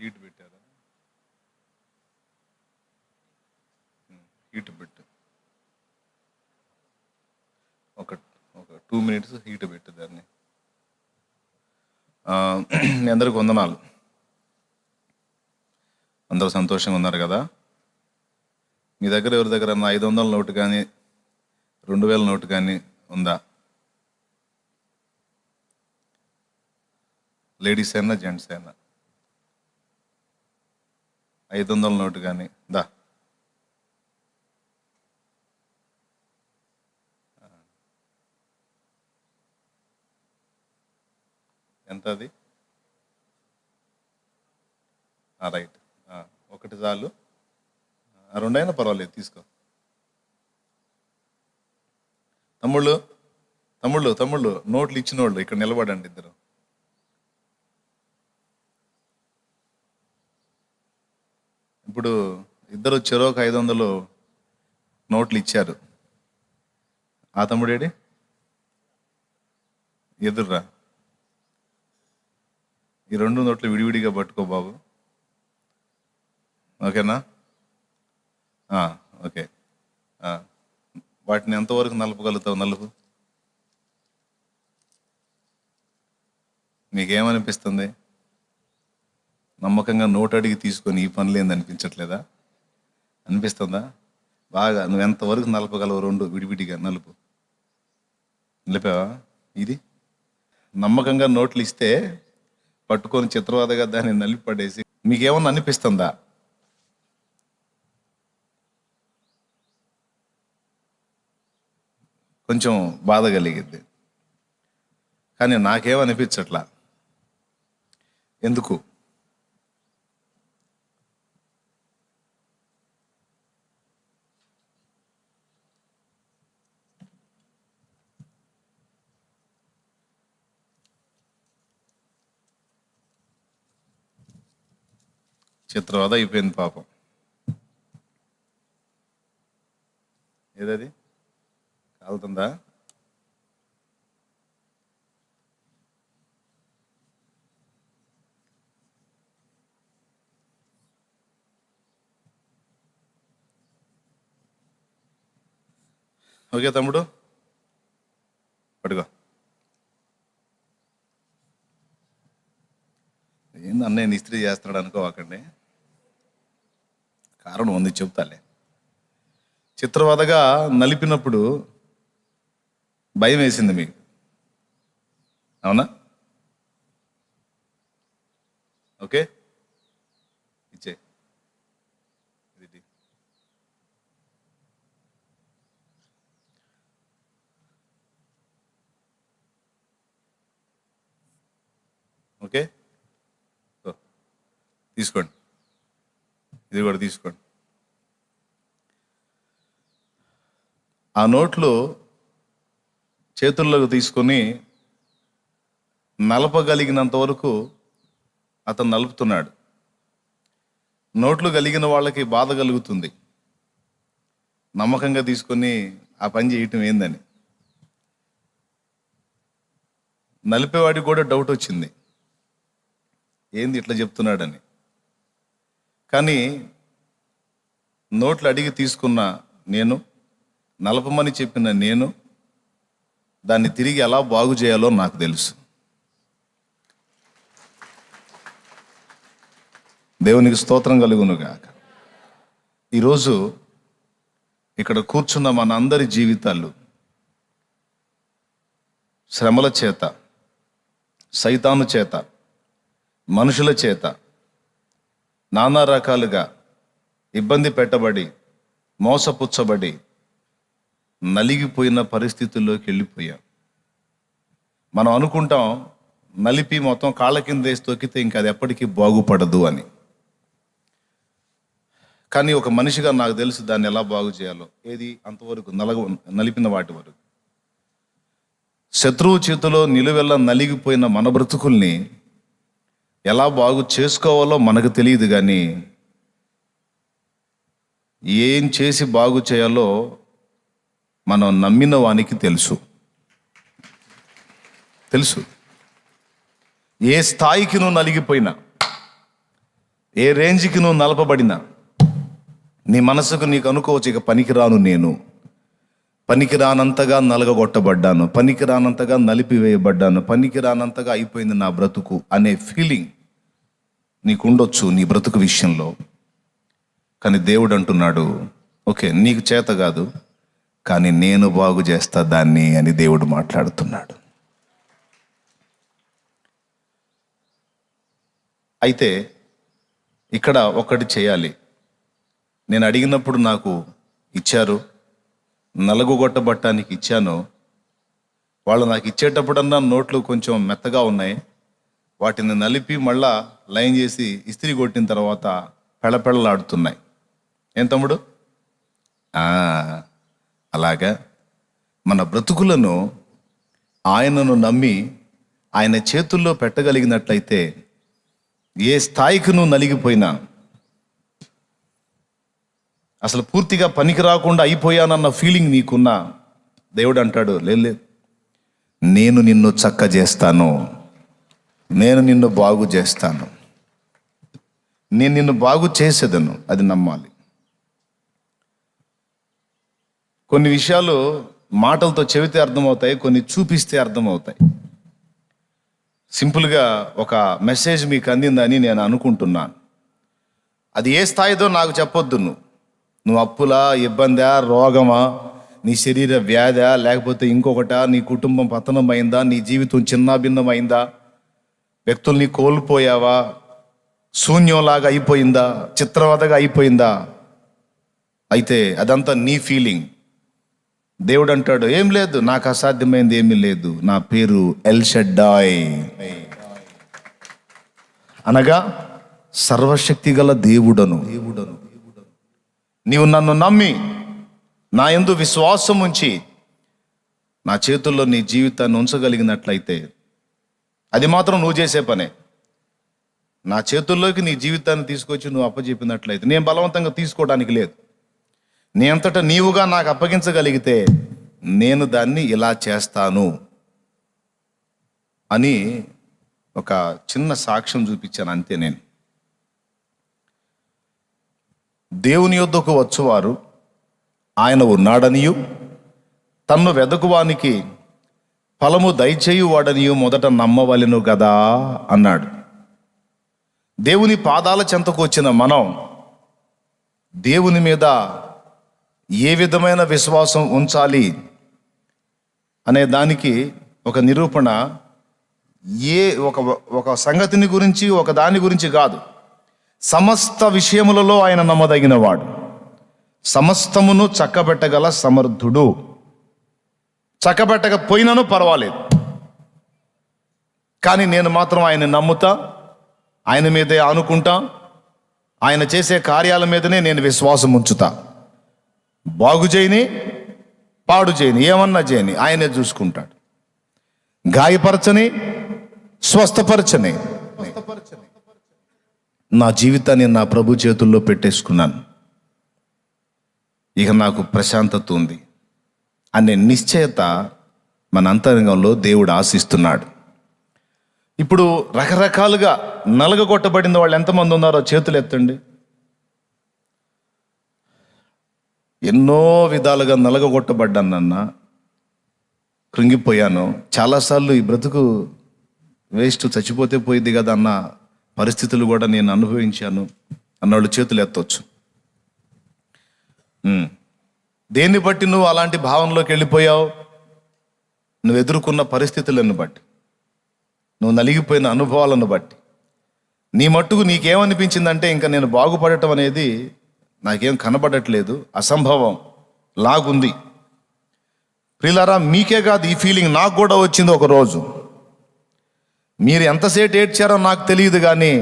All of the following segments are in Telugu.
హీట్ పెట్టారా? హీట్ పెట్టు. ఒక ఒక 2 minutes హీట్ పెట్టు దాన్ని. మీ అందరికి వందనాలు. అందరూ సంతోషంగా ఉన్నారు కదా? మీ దగ్గర ఎవరి దగ్గర 500 నోటు కానీ 2000 నోటు కానీ ఉందా? లేడీస్ అయినా జెంట్స్ అయినా 500 నోటు కానీ దా. ఎంత అది? రైట్, ఒకటి చాలు. 2 అయినా పర్వాలేదు, తీసుకో. తమ్ముళ్ళు తమ్ముళ్ళు తమ్ముళ్ళు నోట్లు ఇచ్చిన వాళ్ళు ఇక్కడ నిలబడండి ఇద్దరు. ఇప్పుడు ఇద్దరు చెరోక 500 నోట్లు ఇచ్చారు. ఆ తమ్ముడేడి? ఎదుర్రా. ఈ 2 నోట్లు విడివిడిగా పట్టుకో బాబు, ఓకేనా? ఓకే. వాటిని ఎంతవరకు నలపగలుగుతావు? నలుపు. నీకేమనిపిస్తుంది? నమ్మకంగా నోటు అడిగి తీసుకొని ఈ పనులు ఏంది అనిపించట్లేదా? అనిపిస్తుందా? బాగా. నువ్వు ఎంతవరకు నలపగలవు? 2 విడివిడిగా నలుపు. నిలిపావా? ఇది నమ్మకంగా నోట్లు ఇస్తే పట్టుకొని చిత్రవాదగా దాన్ని నలిపి పడేసి మీకేమన్నా అనిపిస్తుందా? కొంచెం బాధ కలిగిద్ది. కానీ నాకేమనిపించట్లా. ఎందుకు? చిత్రవాద అయిపోయింది పాపం. ఏదది కాలుతుందా? ఓకే తమ్ముడు, పట్టుకో. ఏంది అన్నయ్య ఇస్త్రీ చేస్తున్నాడు అనుకోవాకండి, కారణం ఉంది, చెప్తాలే. చిత్రవాదగా నలిపినప్పుడు భయం వేసింది మీకు, అవునా? ఓకే, ఇచ్చే. ఓకే, తీసుకోండి. ఇది కూడా తీసుకోండి. ఆ నోట్లు చేతుల్లోకి తీసుకొని నలపగలిగినంత వరకు అతను నలుపుతున్నాడు. నోట్లు కలిగిన వాళ్ళకి బాధ కలుగుతుంది, నమ్మకంగా తీసుకొని ఆ పని చేయటం ఏందని. నలిపేవాడికి కూడా డౌట్ వచ్చింది, ఏంది ఇట్లా చెప్తున్నాడని. కానీ నోట్లు అడిగి తీసుకున్న నేను, నలపమని చెప్పిన నేను, దాన్ని తిరిగి ఎలా బాగు చేయాలో నాకు తెలుసు. దేవునికి స్తోత్రం కలుగునుగాక. ఈరోజు ఇక్కడ కూర్చున్న మనందరి జీవితాలు శ్రమల చేత, సైతాను చేత, మనుషుల చేత నానా రకాలుగా ఇబ్బంది పెట్టబడి, మోసపుచ్చబడి, నలిగిపోయిన పరిస్థితుల్లోకి వెళ్ళిపోయాం. మనం అనుకుంటాం నలిపి మొత్తం కాళ్ళ కింద వేసి తొక్కితే ఇంకా అది ఎప్పటికీ బాగుపడదు అని. కానీ ఒక మనిషిగా నాకు తెలుసు దాన్ని ఎలా బాగు చేయాలో. ఏది? అంతవరకు నలిపిన వాటి వరకు. శత్రువు చేతిలో నిలువెల్లా నలిగిపోయిన మన బ్రతుకుల్ని ఎలా బాగు చేసుకోవాలో మనకు తెలియదు, కానీ ఏం చేసి బాగు చేయాలో మనం నమ్మిన వానికి తెలుసు. ఏ స్థాయికి నువ్వు నలిగిపోయినా, ఏ రేంజ్కి నువ్వు నలపబడినా నీ మనసుకు నీకు అనుకోవచ్చు, ఇక పనికిరాను, నేను పనికిరానంతగా నలగగొట్టబడ్డాను, పనికిరానంతగా నలిపివేయబడ్డాను, పనికిరానంతగా అయిపోయింది నా బ్రతుకు అనే ఫీలింగ్ నీకుండొచ్చు నీ బ్రతుకు విషయంలో. కానీ దేవుడు అంటున్నాడు, ఓకే నీకు చేత కాదు కానీ నేను బాగు చేస్తా దాన్ని అని దేవుడు మాట్లాడుతున్నాడు. అయితే ఇక్కడ ఒకటి చేయాలి. నేను అడిగినప్పుడు నాకు ఇచ్చారు, నలుగుగొట్టబట్టానికి ఇచ్చాను. వాళ్ళు నాకు ఇచ్చేటప్పుడన్నా నోట్లు కొంచెం మెత్తగా ఉన్నాయి, వాటిని నలిపి మళ్ళా లైన్ చేసి ఇస్త్రీ కొట్టిన తర్వాత పెళ్ళపెళ్ళలాడుతున్నాయి. ఏం తమ్ముడు? అలాగా మన బ్రతుకులను ఆయనను నమ్మి ఆయన చేతుల్లో పెట్టగలిగినట్లయితే ఏ స్థాయికి నువ్వు నలిగిపోయినా, అసలు పూర్తిగా పనికి రాకుండా అయిపోయానన్న ఫీలింగ్ నీకున్నా, దేవుడు అంటాడు లేదు, నేను నిన్ను చక్క చేస్తాను, నేను నిన్ను బాగు చేస్తాను, నేను నిన్ను బాగు చేసేదను. అది నమ్మాలి. కొన్ని విషయాలు మాటలతో చెబితే అర్థమవుతాయి, కొన్ని చూపిస్తే అర్థమవుతాయి. సింపుల్గా ఒక మెసేజ్ మీకు అందిందని నేను అనుకుంటున్నాను. అది ఏ స్థాయిదో నాకు చెప్పొద్దు. నువ్వు అప్పులా, ఇబ్బందా, రోగమా, నీ శరీర వ్యాధా, లేకపోతే ఇంకొకట, నీ కుటుంబం పతనం అయిందా, నీ జీవితం చిన్నాభిన్నమైందా, వ్యక్తుల్ని కోల్పోయావా, శూన్యంలాగా అయిపోయిందా, చిత్రవదగా అయిపోయిందా, అయితే అదంతా నీ ఫీలింగ్. దేవుడు అంటాడు ఏం లేదు, నాకు అసాధ్యమైంది ఏమీ లేదు, నా పేరు ఎల్ షడ్డాయ్, అనగా సర్వశక్తి గల దేవుడను. నీవు నన్ను నమ్మి నా యందు విశ్వాసం ఉంచి నా చేతుల్లో నీ జీవితాన్ని ఉంచగలిగినట్లయితే, అది మాత్రం నువ్వు చేసే పనే. నా చేతుల్లోకి నీ జీవితాన్ని తీసుకొచ్చి నువ్వు అప్పచెప్పినట్లయితే, నేను బలవంతంగా తీసుకోవడానికి లేదు, నీ అంతటా నీవుగా నాకు అప్పగించగలిగితే నేను దాన్ని ఇలా చేస్తాను అని ఒక చిన్న సాక్ష్యం చూపించాను అంతే. నేను దేవుని యొద్దకు వచ్చువారు ఆయన ఉన్నాడనియు తన్ను వెదకువానికి ఫలము దయచేయువాడనియు మొదట నమ్మవలెను కదా అన్నాడు. దేవుని పాదాల చెంతకు వచ్చిన మనం దేవుని మీద ఏ విధమైన విశ్వాసం ఉంచాలి అనే దానికి ఒక నిరూపణ, ఒక సంగతిని గురించి, ఒక దాని గురించి కాదు, సమస్త విషయములలో ఆయన నమ్మదగిన వాడు, సమస్తమును చక్కబెట్టగల సమర్థుడు. చక్కబెట్టకపోయినను పర్వాలేదు, కానీ నేను మాత్రం ఆయన నమ్ముతా, ఆయన మీదే ఆనుకుంటా, ఆయన చేసే కార్యాల మీదనే నేను విశ్వాసం ఉంచుతా. బాగు చేయని, పాడు చేయని, ఏమన్నా చేయని ఆయనే చూసుకుంటాడు. గాయపరచని, స్వస్థపరచని, నా జీవితాన్ని నా ప్రభు చేతుల్లో పెట్టేసుకున్నాను, ఇక నాకు ప్రశాంతత ఉంది అనే నిశ్చయత మన అంతరంగంలో దేవుడు ఆశిస్తున్నాడు. ఇప్పుడు రకరకాలుగా నలగగొట్టబడిన వాళ్ళు ఎంతమంది ఉన్నారో చేతులు ఎత్తండి. ఎన్నో విధాలుగా నలగగొట్టబడ్డానన్నా, కృంగిపోయాను, చాలాసార్లు ఈ బ్రతుకు వేస్ట్, చచ్చిపోతే పోయింది కదా అన్న పరిస్థితులు కూడా నేను అనుభవించాను అన్నవాళ్ళు చేతులు ఎత్తవచ్చు. దేన్ని బట్టి నువ్వు అలాంటి భావనలోకి వెళ్ళిపోయావు? నువ్వు ఎదుర్కొన్న పరిస్థితులను బట్టి, నువ్వు నలిగిపోయిన అనుభవాలను బట్టి. నీ మట్టుకు నీకేమనిపించిందంటే, ఇంకా నేను బాగుపడటం అనేది నాకేం కనబడట్లేదు, అసంభవం లాగుంది. ప్రియులారా, మీకే కాదు ఈ ఫీలింగ్ నాకు కూడా వచ్చింది ఒకరోజు. మీరు ఎంతసేపు ఏడ్చారో నాకు తెలియదు, కానీ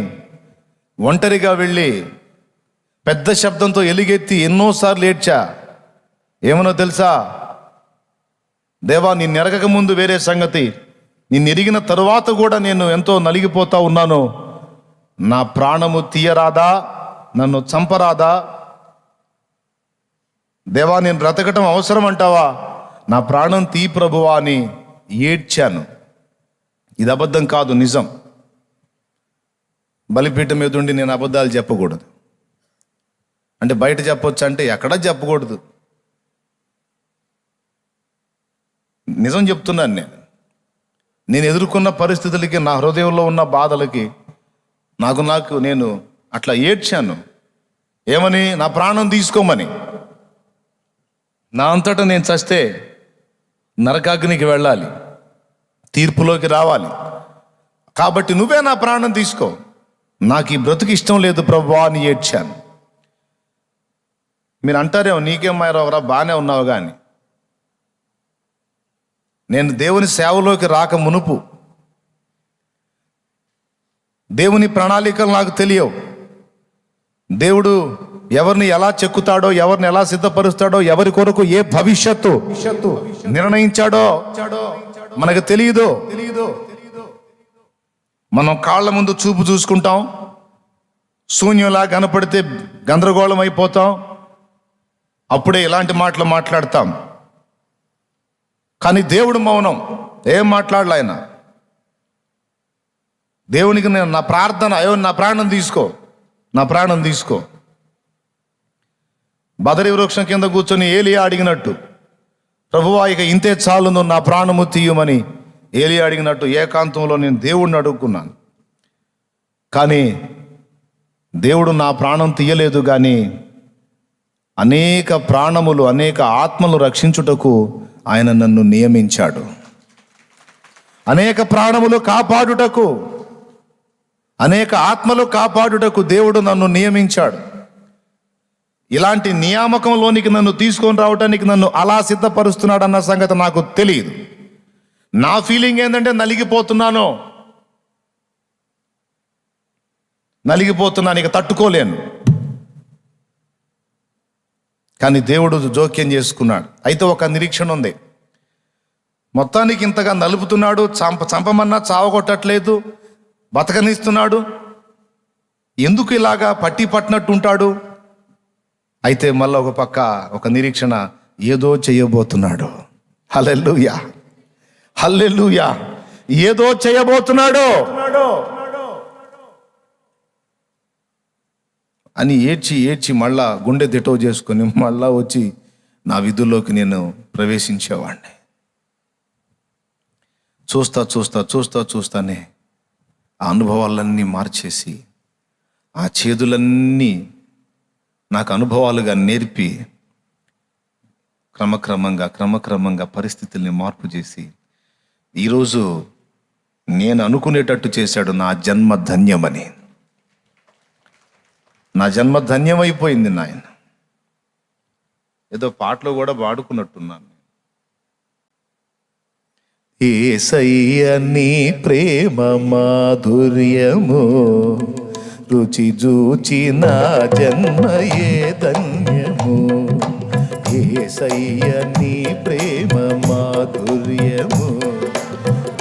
ఒంటరిగా వెళ్ళి పెద్ద శబ్దంతో ఎలుగెత్తి ఎన్నోసార్లు ఏడ్చా. ఏమనో తెలుసా? దేవా, నిన్ను ఎరగక ముందు వేరే సంగతి, నిన్ను ఎరిగిన తరువాత కూడా నేను ఎంతో నలిగిపోతా ఉన్నాను. నా ప్రాణము తీయరాదా, నన్ను చంపరాదా? దేవా, నేను బ్రతకటం అవసరం అంటావా? నా ప్రాణం తీ ప్రభువా అని ఏడ్చాను. ఇది అబద్ధం కాదు, నిజం. బలిపీఠం మీద ఉండి నేను అబద్ధాలు చెప్పకూడదు అంటే బయట చెప్పొచ్చు అంటే ఎక్కడా చెప్పకూడదు. నిజం చెప్తున్నాను. నేను ఎదుర్కొన్న పరిస్థితులకి, నా హృదయంలో ఉన్న బాధలకి నేను అట్లా ఏడ్చాను. ఏమని? నా ప్రాణం తీసుకోమని. నా అంతటా నేను చస్తే నరకాగ్నికి వెళ్ళాలి, తీర్పులోకి రావాలి. కాబట్టి నువ్వే నా ప్రాణం తీసుకో, నాకు ఈ బ్రతుకు ఇష్టం లేదు ప్రభువా అని ఏడ్చాను. మీరు అంటారేమో, నీకేం మాయరావురా, బాగానే ఉన్నావు. కానీ నేను దేవుని సేవలోకి రాక మునుపు దేవుని ప్రణాళికలు నాకు తెలియవు. దేవుడు ఎవరిని ఎలా చెక్కుతాడో, ఎవరిని ఎలా సిద్ధపరుస్తాడో, ఎవరి కొరకు ఏ భవిష్యత్తు నిర్ణయించాడో మనకు తెలియదు. మనం కాళ్ళ ముందు చూపు చూసుకుంటాం, శూన్యంలా కనపడితే గందరగోళం అయిపోతాం, అప్పుడే ఇలాంటి మాటలు మాట్లాడతాం. కానీ దేవుడు మౌనం, ఏం మాట్లాడలే ఆయన. దేవునికి నేను నా ప్రార్థన, అయ్యో నా ప్రాణం తీసుకో, నా ప్రాణం తీసుకో. బదరి వృక్షం కింద కూర్చొని ఏలియా అడిగినట్టు, ప్రభువా ఇక ఇంతే చాలును, నా ప్రాణము తీయమని ఏలియా అడిగినట్టు ఏకాంతంలో నేను దేవుడిని అడుగుకున్నాను. కానీ దేవుడు నా ప్రాణం తీయలేదు. కానీ అనేక ప్రాణములు, అనేక ఆత్మలు రక్షించుటకు ఆయన నన్ను నియమించాడు. అనేక ప్రాణములు కాపాడుటకు, అనేక ఆత్మలు కాపాడుటకు దేవుడు నన్ను నియమించాడు. ఇలాంటి నియామకంలోనికి నన్ను తీసుకొని రావడానికి నన్ను అలా సిద్ధపరుస్తున్నాడు అన్న సంగతి నాకు తెలియదు. నా ఫీలింగ్ ఏంటంటే నలిగిపోతున్నాను, ఇక తట్టుకోలేను. కానీ దేవుడు జోక్యం చేసుకున్నాడు. అయితే ఒక నిరీక్షణ ఉంది. మొత్తానికి ఇంతగా నలుపుతున్నాడు, చంపమన్నా చావగొట్టట్లేదు, బతకనిస్తున్నాడు. ఎందుకు ఇలాగా పట్టి పట్టినట్టు ఉంటాడు? అయితే మళ్ళీ ఒక పక్క ఒక నిరీక్షణ, ఏదో చేయబోతున్నాడు. హల్లెలూయా, హల్లెలూయా. ఏదో చేయబోతున్నాడు అని ఏడ్చి మళ్ళా గుండె దిటో చేసుకొని మళ్ళా వచ్చి నా విధుల్లోకి నేను ప్రవేశించేవాడిని. చూస్తానే ఆ అనుభవాలన్నీ మార్చేసి, ఆ చేదులన్నీ నాకు అనుభవాలుగా నేర్పి క్రమక్రమంగా పరిస్థితుల్ని మార్పు చేసి ఈరోజు నేను అనుకునేటట్టు చేశాడు. నా జన్మ ధన్యమని, నా జన్మ ధన్యమైపోయింది నాయన. ఏదో పాటలో కూడా పాడుకున్నట్టున్నాను. యేసయ్య నీ ప్రేమ మాధుర్యము రుచి జూచి నా జన్మయే ధన్యము. యేసయ్య నీ ప్రేమ మాధుర్యము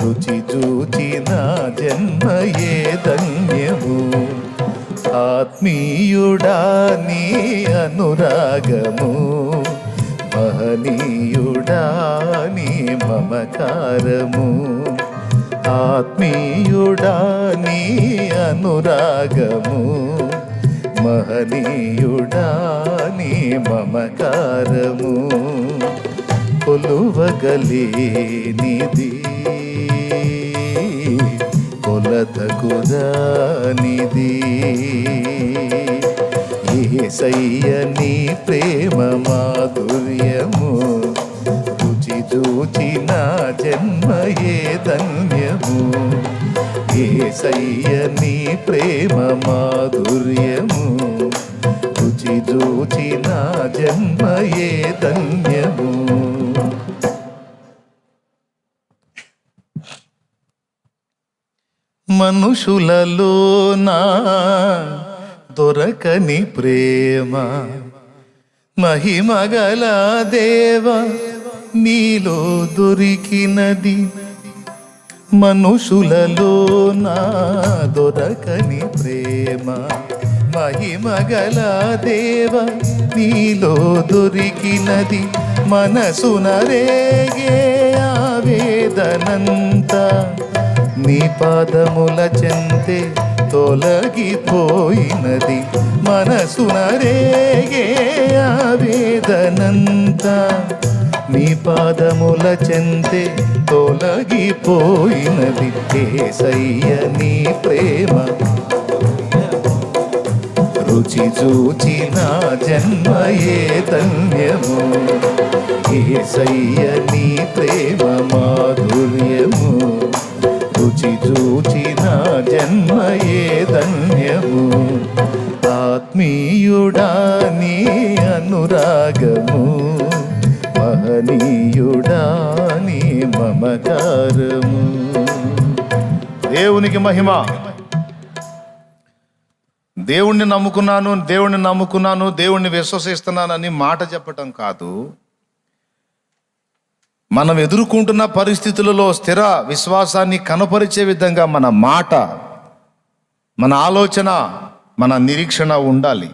రుచి జూచి నా జన్మయే ధన్యము. ఆత్మీయుడా నీ అనురాగము, మహనీయుడా నీ మమకారము. ఆత్మీయుడా నీ అనురాగము, మహనీయుడా నీ మమకారము. కొలువగలేనిది, కొలతకురానిది. యేసయ్య నీ ప్రేమ మాధుర్యము రుచి జూచి నా జన్మయే ధన్యము. యేసయ్య నీ ప్రేమ మాధుర్యము రుచి జూచి నా జన్మయే ధన్యము. మనుషులలోనా దొరకని ప్రేమ, మహిమగల దేవ నీలో దొరికినది. మనుషులలోనా దొరకని ప్రేమ, మహిమగల దేవ నీలో దొరికినది. మనసున రేగే ఆవేదనంతా నీ పాదముల చెంతే తొలగిపోయినది, మనసున రేగే ఆవేదనంతా నీ పాదముల చెంతే తొలగిపోయినది. యేసయ్య నీ ప్రేమ రుచి చూచి నా జన్మయే ధన్యము. యేసయ్య నీ ప్రేమ మాధుర్యము రుచి చూచి నా జన్మయే ధన్యము. ఆత్మీయుడా నీ అనురాగము, మహనీయుడా నీ మమకారము. దేవునికి మహిమ. దేవుణ్ణి నమ్ముకున్నాను, దేవుణ్ణి విశ్వసిస్తున్నానని మాట చెప్పటం కాదు, మనం ఎదుర్కొంటున్న పరిస్థితులలో స్థిర విశ్వాసాన్ని కనపరిచే విధంగా మన మాట, మన ఆలోచన, మన నిరీక్షణ ఉండాలి.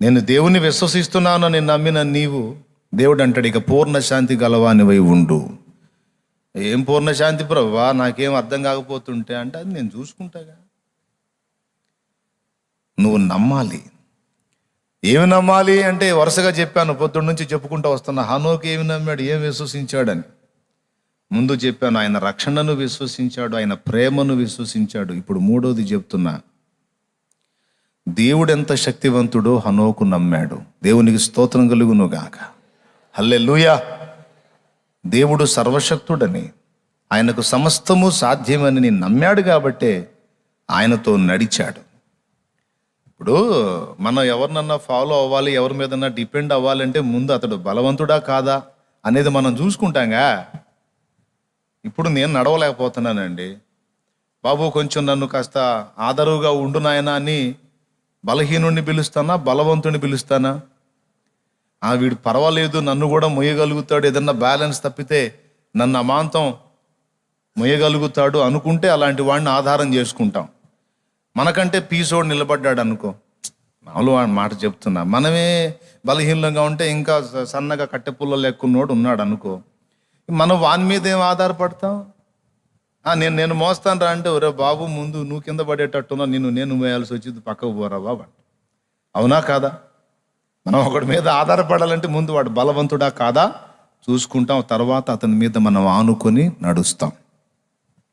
నేను దేవుణ్ణి విశ్వసిస్తున్నానని నమ్మిన నీవు, దేవుడు అంటాడు ఇక పూర్ణ శాంతి గలవానివై ఉండు. ఏం పూర్ణ శాంతి ప్రభువా, నాకేం అర్థం కాకపోతుంటే అంటే అది నేను చూసుకుంటాగా. నువ్వు నమ్మాలి. ఏమి నమ్మాలి అంటే వరుసగా చెప్పాను, పొద్దున్న నుంచి చెప్పుకుంటూ వస్తున్నా. హనోకు ఏమి నమ్మాడు, ఏం విశ్వసించాడని ముందు చెప్పాను. ఆయన రక్షణను విశ్వసించాడు, ఆయన ప్రేమను విశ్వసించాడు. ఇప్పుడు మూడోది చెప్తున్నా, దేవుడు ఎంత శక్తివంతుడో హనోకు నమ్మాడు. దేవునికి స్తోత్రం కలుగును గాక. హల్లెలూయా. దేవుడు సర్వశక్తుడని, ఆయనకు సమస్తము సాధ్యమని నేను నమ్మాడు కాబట్టే ఆయనతో నడిచాడు. ఇప్పుడు మనం ఎవరినన్నా ఫాలో అవ్వాలి, ఎవరి మీదన్నా డిపెండ్ అవ్వాలంటే ముందు అతడు బలవంతుడా కాదా అనేది మనం చూసుకుంటాంగా. ఇప్పుడు నేను నడవలేకపోతున్నానండి బాబు, కొంచెం నన్ను కాస్త ఆదరువుగా ఉండు నాయనా అని బలహీనుడిని పిలుస్తానా, బలవంతుడిని పిలుస్తానా? వీడు పర్వాలేదు, నన్ను కూడా మొయ్యగలుగుతాడు, ఏదన్నా బ్యాలెన్స్ తప్పితే నన్ను అమాంతం మొయ్యగలుగుతాడు అనుకుంటే అలాంటి వాడిని ఆధారం చేసుకుంటాం. మనకంటే పీసోడు నిలబడ్డాడు అనుకో, మామూలు మాట చెప్తున్నా, మనమే బలహీనంగా ఉంటే ఇంకా సన్నగా కట్టెపుల్ల లెక్కున్నోడు ఉన్నాడు అనుకో, మనం వాని మీద ఏం ఆధారపడతాం? నేను మోస్తాను రా అంటే, ఒరే బాబు ముందు నువ్వు కింద పడేటట్టున్నా, నేను మోయాల్సి వచ్చింది, పక్కకు పోరా బాబా. అవునా కాదా? మనం ఒకటి మీద ఆధారపడాలంటే ముందు వాడు బలవంతుడా కాదా చూసుకుంటాం, తర్వాత అతని మీద మనం ఆనుకొని నడుస్తాం.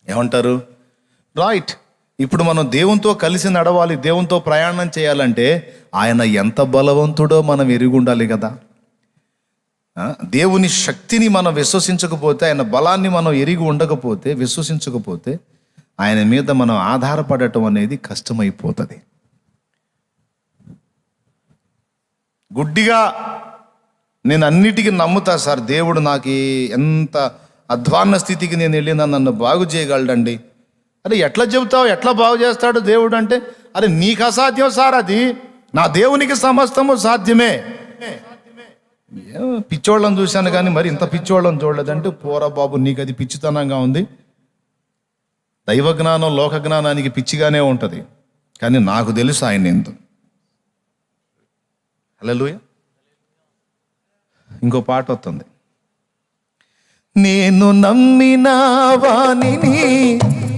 ఏమంటారు? రైట్. ఇప్పుడు మనం దేవునితో కలిసి నడవాలి, దేవునితో ప్రయాణం చేయాలంటే ఆయన ఎంత బలవంతుడో మనం ఎరిగి ఉండాలి కదా. దేవుని శక్తిని మనం విశ్వసించకపోతే, ఆయన బలాన్ని మనం ఎరిగి ఉండకపోతే, విశ్వసించకపోతే ఆయన మీద మనం ఆధారపడటం అనేది కష్టమైపోతుంది. గుడ్డిగా నేను అన్నిటికీ నమ్ముతా సార్, దేవుడు నాకు ఎంత అధ్వాన్న స్థితికి నేను వెళ్ళినా నన్ను బాగు చేయగలడండి. అరే ఎట్లా చెబుతావు, ఎట్లా బాగు చేస్తాడు దేవుడు అంటే, అరే నీకు అసాధ్యం సార్, అది నా దేవునికి సమస్తము సాధ్యమే. పిచ్చోళ్ళని చూశాను కానీ మరి ఇంత పిచ్చోళ్ళని చూడలేదంటే, పోరా బాబు నీకు అది పిచ్చితనంగా ఉంది. దైవ జ్ఞానం లోక జ్ఞానానికి పిచ్చిగానే ఉంటుంది, కానీ నాకు తెలుసు ఆయన ఎందు. హల్లెలూయా. ఇంకో పాట వస్తుంది, నేను నమ్మిన వానిని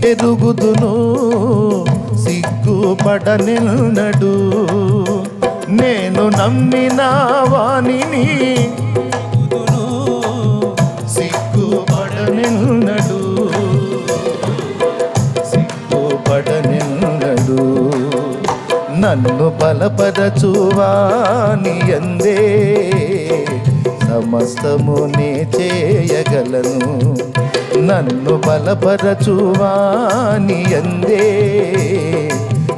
ఎరుగుదును, సిగ్గుపడనెన్నడు. నేను నమ్మిన వానిని సిగ్గుపడనెన్నడు, సిగ్గుపడనెన్నడు. నన్ను బలపరచువాని యందే సమస్తము నే చేయగలను. నన్ను బలపరచువాని యందే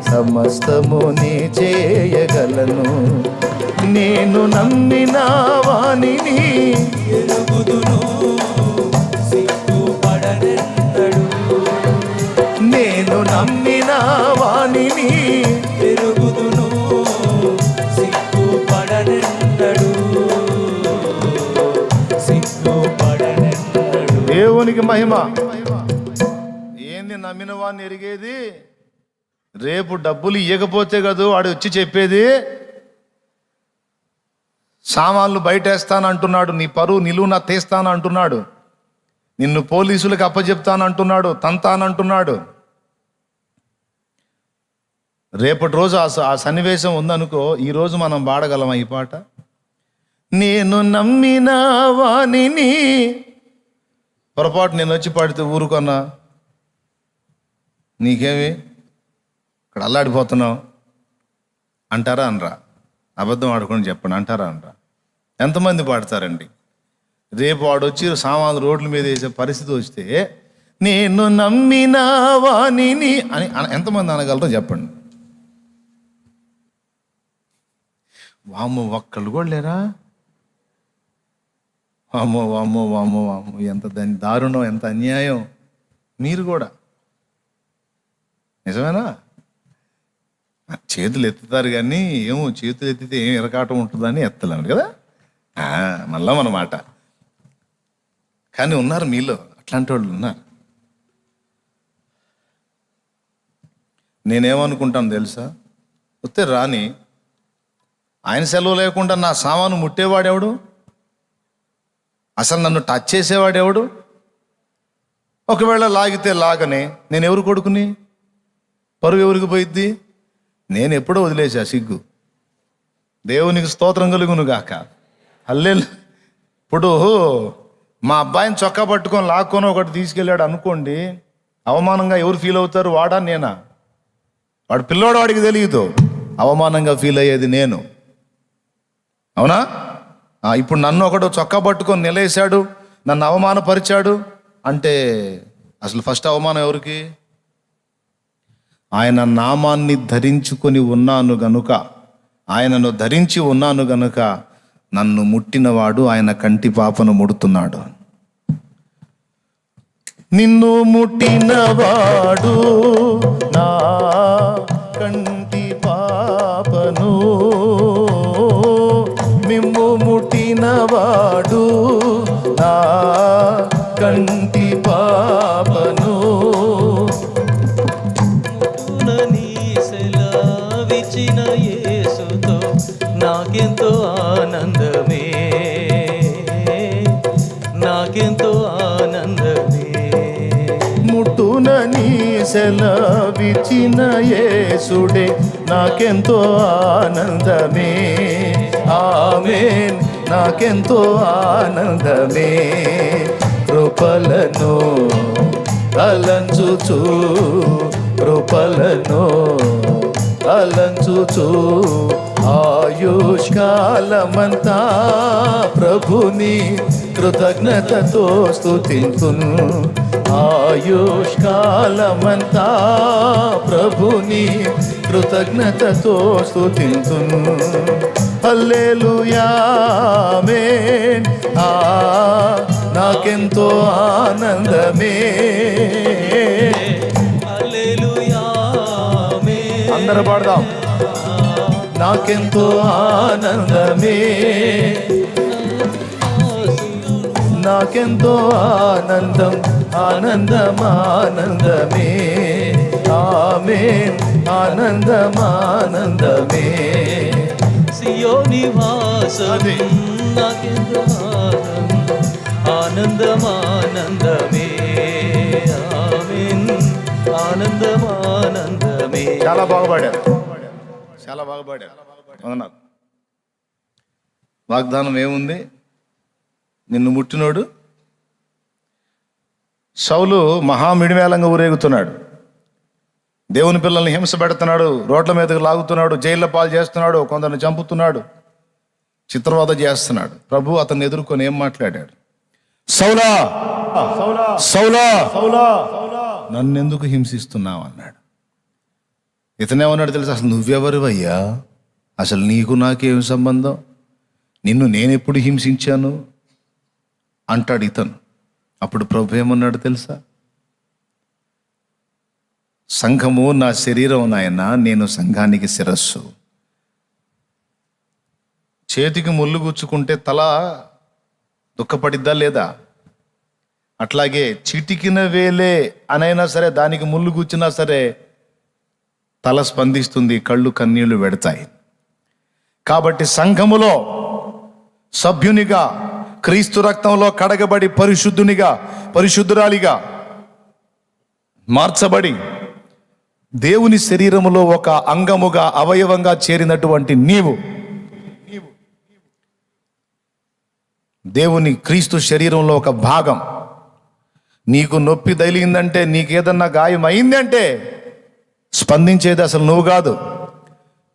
సమస్తము నే చేయగలను. నేను నమ్మిన వానిని ఎరుగుదును, సిగ్గుపడనెన్నడు. నేను నమ్మిన వానిని ఎరుగుదును, సిగ్గుపడనెన్నడు, సిగ్గుపడనెన్నడు. దేవునికి మహిమ. ఏంది నమ్మిన వాడిని ఎరిగేది? రేపు డబ్బులు ఇవ్వకపోతే కదా వాడు వచ్చి చెప్పేది. సామాన్లు బయటేస్తానంటున్నాడు, నీ పరువు నిలువున తీస్తానంటున్నాడు, నిన్ను పోలీసులకు అప్పచెప్తానంటున్నాడు, తంతానంటున్నాడు. రేపటి రోజు ఆ సన్నివేశం ఉందనుకో, ఈరోజు మనం పాడగలమా ఈ పాట? నేను నమ్మిన వాణిని, పొరపాటు నేను వచ్చి పాడితే ఊరుకున్నా, నీకేమి ఇక్కడ అల్లాడిపోతున్నావు అంటారా అనరా? అబద్ధం ఆడుకొని చెప్పండి, అంటారా అనరా? ఎంతమంది పాడతారండి? రేపు వాడు వచ్చి సామాన్లు రోడ్ల మీద వేసే పరిస్థితి వస్తే నేను నమ్మిన వాణిని అని ఎంతమంది అనగలరో చెప్పండి. వామ్మో, ఒక్కళ్ళు కూడా లేరా? వామ్మో వామ్మో వామ్మో వామ్మో, ఎంత దారుణం, ఎంత అన్యాయం. మీరు కూడా నిజమేనా? చేతులు ఎత్తుతారు కానీ ఏమో చేతులు ఎత్తితే ఏం ఇరకాటం ఉంటుందని ఎత్తలేను కదా, మళ్ళా మన మాట. కానీ ఉన్నారు మీలో అట్లాంటి వాళ్ళు ఉన్నారు. నేనేమనుకుంటాను తెలుసా? వస్తే రాని, ఆయన సెలవు లేకుండా నా సామాను ముట్టేవాడెవడు? అసలు నన్ను టచ్ చేసేవాడెవడు? ఒకవేళ లాగితే లాగనే నేను ఎవరు కొడుకుని? పరువు ఎవరికి పోయిద్ది? నేను ఎప్పుడో వదిలేసా సిగ్గు. దేవునికి స్తోత్రం కలుగును గాక. హల్లెలూయా. ఇప్పుడు మా అబ్బాయిని చొక్కా పట్టుకొని లాక్కొని ఒకటి తీసుకెళ్ళాడు అనుకోండి, అవమానంగా ఎవరు ఫీల్ అవుతారు? వాడా నేనా? వాడు పిల్లోడు, వాడికి తెలియదు. అవమానంగా ఫీల్ అయ్యేది నేను, అవునా? ఇప్పుడు నన్ను ఒకడు చొక్కా పట్టుకొని నిలేశాడు, నన్ను అవమానపరిచాడు అంటే అసలు ఫస్ట్ అవమానం ఎవరికి? ఆయన నామాన్ని ధరించుకొని ఉన్నాను గనుక, ఆయనను ధరించి ఉన్నాను గనుక నన్ను ముట్టినవాడు ఆయన కంటి పాపను ముడుతున్నాడు. నిన్ను ముట్టినవాడు నా కంటి పాపను, మిమ్ము ముట్టినవాడు నా కంటి పాపను. సెలవిచ్చిన యేసుతో నాకెంతో ఆనందమే, నాకెంతో ఆనందమే. ముట్టునని సెలవిచ్చిన యేసుడే నాకెంతో ఆనందమే. ఆమేన్, నాకెంతో ఆనందమే. కృపలను తలంచుచు, కృపలను తలంచుచు ఆయుష్కాలమంతా ప్రభుని కృతజ్ఞతతో స్తుతింతును. ఆయుష్కాలమంతా ప్రభుని కృతజ్ఞతతో స్తుతింతును. హల్లెలూయా ఆమేన్. నాకెంతో ఆనందమే. హల్లెలూయా ఆమేన్. అందరూ పాడదాం. నాకెంతో ఆనందమే, నాకెంతో ఆనందం, ఆనందం ఆనందమే. ఆమేన్, ఆనందం ఆనందమే. సియోని వాసం నాకెంతో ఆనందం, ఆనందమే. ఆమేన్, ఆనందం ఆనందమే. చాలా బాగా పాడారు, చాలా బాగా పాడారు. అవునా? వాగ్దానం ఏముంది? నిన్ను ముట్టినోడు. సౌలు మహామిడిమేళంగా ఊరేగుతున్నాడు, దేవుని పిల్లల్ని హింస పెడుతున్నాడు, రోడ్ల మీదకి లాగుతున్నాడు, జైళ్ళ పాలు చేస్తున్నాడు, కొందరిని చంపుతున్నాడు, చిత్రవద చేస్తున్నాడు. ప్రభు అతన్ని ఎదుర్కొని ఏం మాట్లాడాడు? సౌలా సౌలా సౌలా సౌలా నన్నెందుకు హింసిస్తున్నావు అన్నాడు. ఇతనేమన్నాడు తెలుసు? అసలు నువ్వెవరివయ్యా? అసలు నీకు నాకేం సంబంధం? నిన్ను నేనెప్పుడు హింసించాను అంటాడు ఇతను. అప్పుడు ప్రభు ఏమన్నాడు తెలుసా? సంఘము నా శరీరం నాయన, నేను సంఘానికి శిరస్సు. చేతికి ముళ్ళు గుచ్చుకుంటే తల దుఃఖపడిద్దా లేదా? అట్లాగే చిటికిన వేలే అనైనా సరే, దానికి ముళ్ళు గుచ్చినా సరే తల స్పందిస్తుంది, కళ్ళు కన్నీళ్లు పెడతాయి. కాబట్టి సంఘములో సభ్యునిగా, క్రీస్తు రక్తంలో కడగబడి పరిశుద్ధునిగా, పరిశుద్ధురాలిగా మార్చబడి దేవుని శరీరములో ఒక అంగముగా, అవయవంగా చేరినటువంటి నీవు, దేవుని క్రీస్తు శరీరంలో ఒక భాగం. నీకు నొప్పి తగిలిందంటే, నీకేదన్నా గాయం అయిందంటే స్పందించేది అసలు నువ్వు కాదు.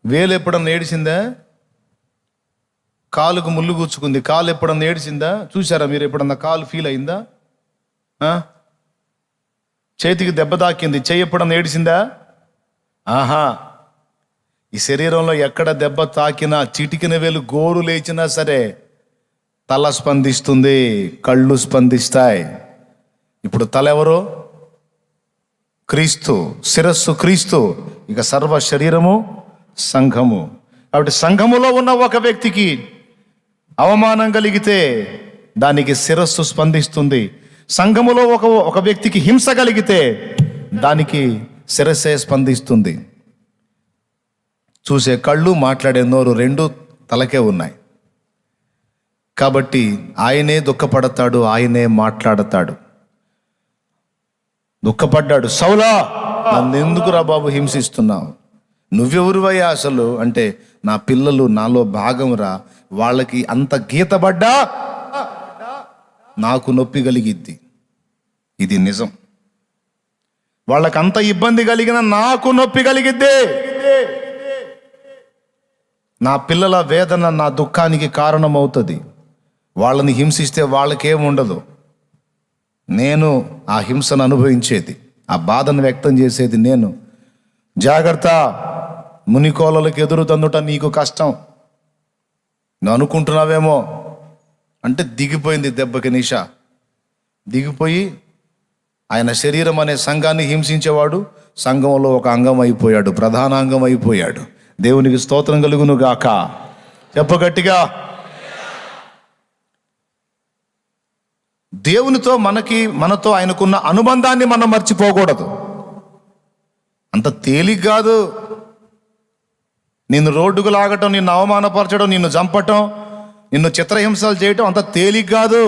వేలు ఎప్పుడన్నా ఏడిసిందా? కాలుకు ముళ్ళు గుచ్చుకుంది, కాలు ఎప్పుడన్నా ఏడిసిందా? చూసారా మీరు ఎప్పుడన్నా కాలు ఫీల్ అయిందా? చేతికి దెబ్బ తాకింది, చెయ్యి ఎప్పుడన్నా ఏడిసిందా? ఆహా. ఈ శరీరంలో ఎక్కడ దెబ్బ తాకినా, చిటికిన వేలు గోరు లేచినా సరే తల స్పందిస్తుంది, కళ్ళు స్పందిస్తాయి. ఇప్పుడు తల ఎవరు? క్రీస్తు. శిరస్సు క్రీస్తు, ఇక సర్వ శరీరము సంఘము. కాబట్టి సంఘములో ఉన్న ఒక వ్యక్తికి అవమానం కలిగితే దానికి శిరస్సు స్పందిస్తుంది. సంఘములో ఒక వ్యక్తికి హింస కలిగితే దానికి శిరస్సే స్పందిస్తుంది. చూసే కళ్ళు, మాట్లాడే నోరు రెండు తలకే ఉన్నాయి. కాబట్టి ఆయనే దుఃఖపడతాడు, ఆయనే మాట్లాడతాడు. దుఃఖపడ్డాడు. సౌలా, నన్ను ఎందుకురా బాబు హింసిస్తున్నావు? నువ్వెవరువయ్యా అసలు అంటే, నా పిల్లలు నాలో భాగంరా, వాళ్ళకి అంత గీతపడ్డా నాకు నొప్పి కలిగిద్ది. ఇది నిజం. వాళ్ళకంత ఇబ్బంది కలిగిన నాకు నొప్పి కలిగిద్ది. నా పిల్లల వేదన నా దుఃఖానికి కారణమవుతుంది. వాళ్ళని హింసిస్తే వాళ్ళకేముండదు, నేను ఆ హింసను అనుభవించేది, ఆ బాధను వ్యక్తం చేసేది నేను. జాగ్రత్త, మునికోలలకు ఎదురు తందుట నీకు కష్టం. నువ్వు అనుకుంటున్నావేమో అంటే దిగిపోయింది దెబ్బకి నిష. దిగిపోయి ఆయన శరీరం అనే సంఘాన్ని హింసించేవాడు సంఘంలో ఒక అంగం అయిపోయాడు, ప్రధాన అంగం అయిపోయాడు. దేవునికి స్తోత్రం కలుగును గాక. చెప్పగట్టిగా. దేవునితో మనతో ఆయనకున్న అనుబంధాన్ని మనం మర్చిపోకూడదు. అంత తేలిక కాదు. నిన్ను రోడ్డుకు లాగటం, నిన్ను అవమానపరచడం, నిన్ను చంపటం, నిన్ను చిత్రహింసలు చేయటం అంత తేలిక కాదు.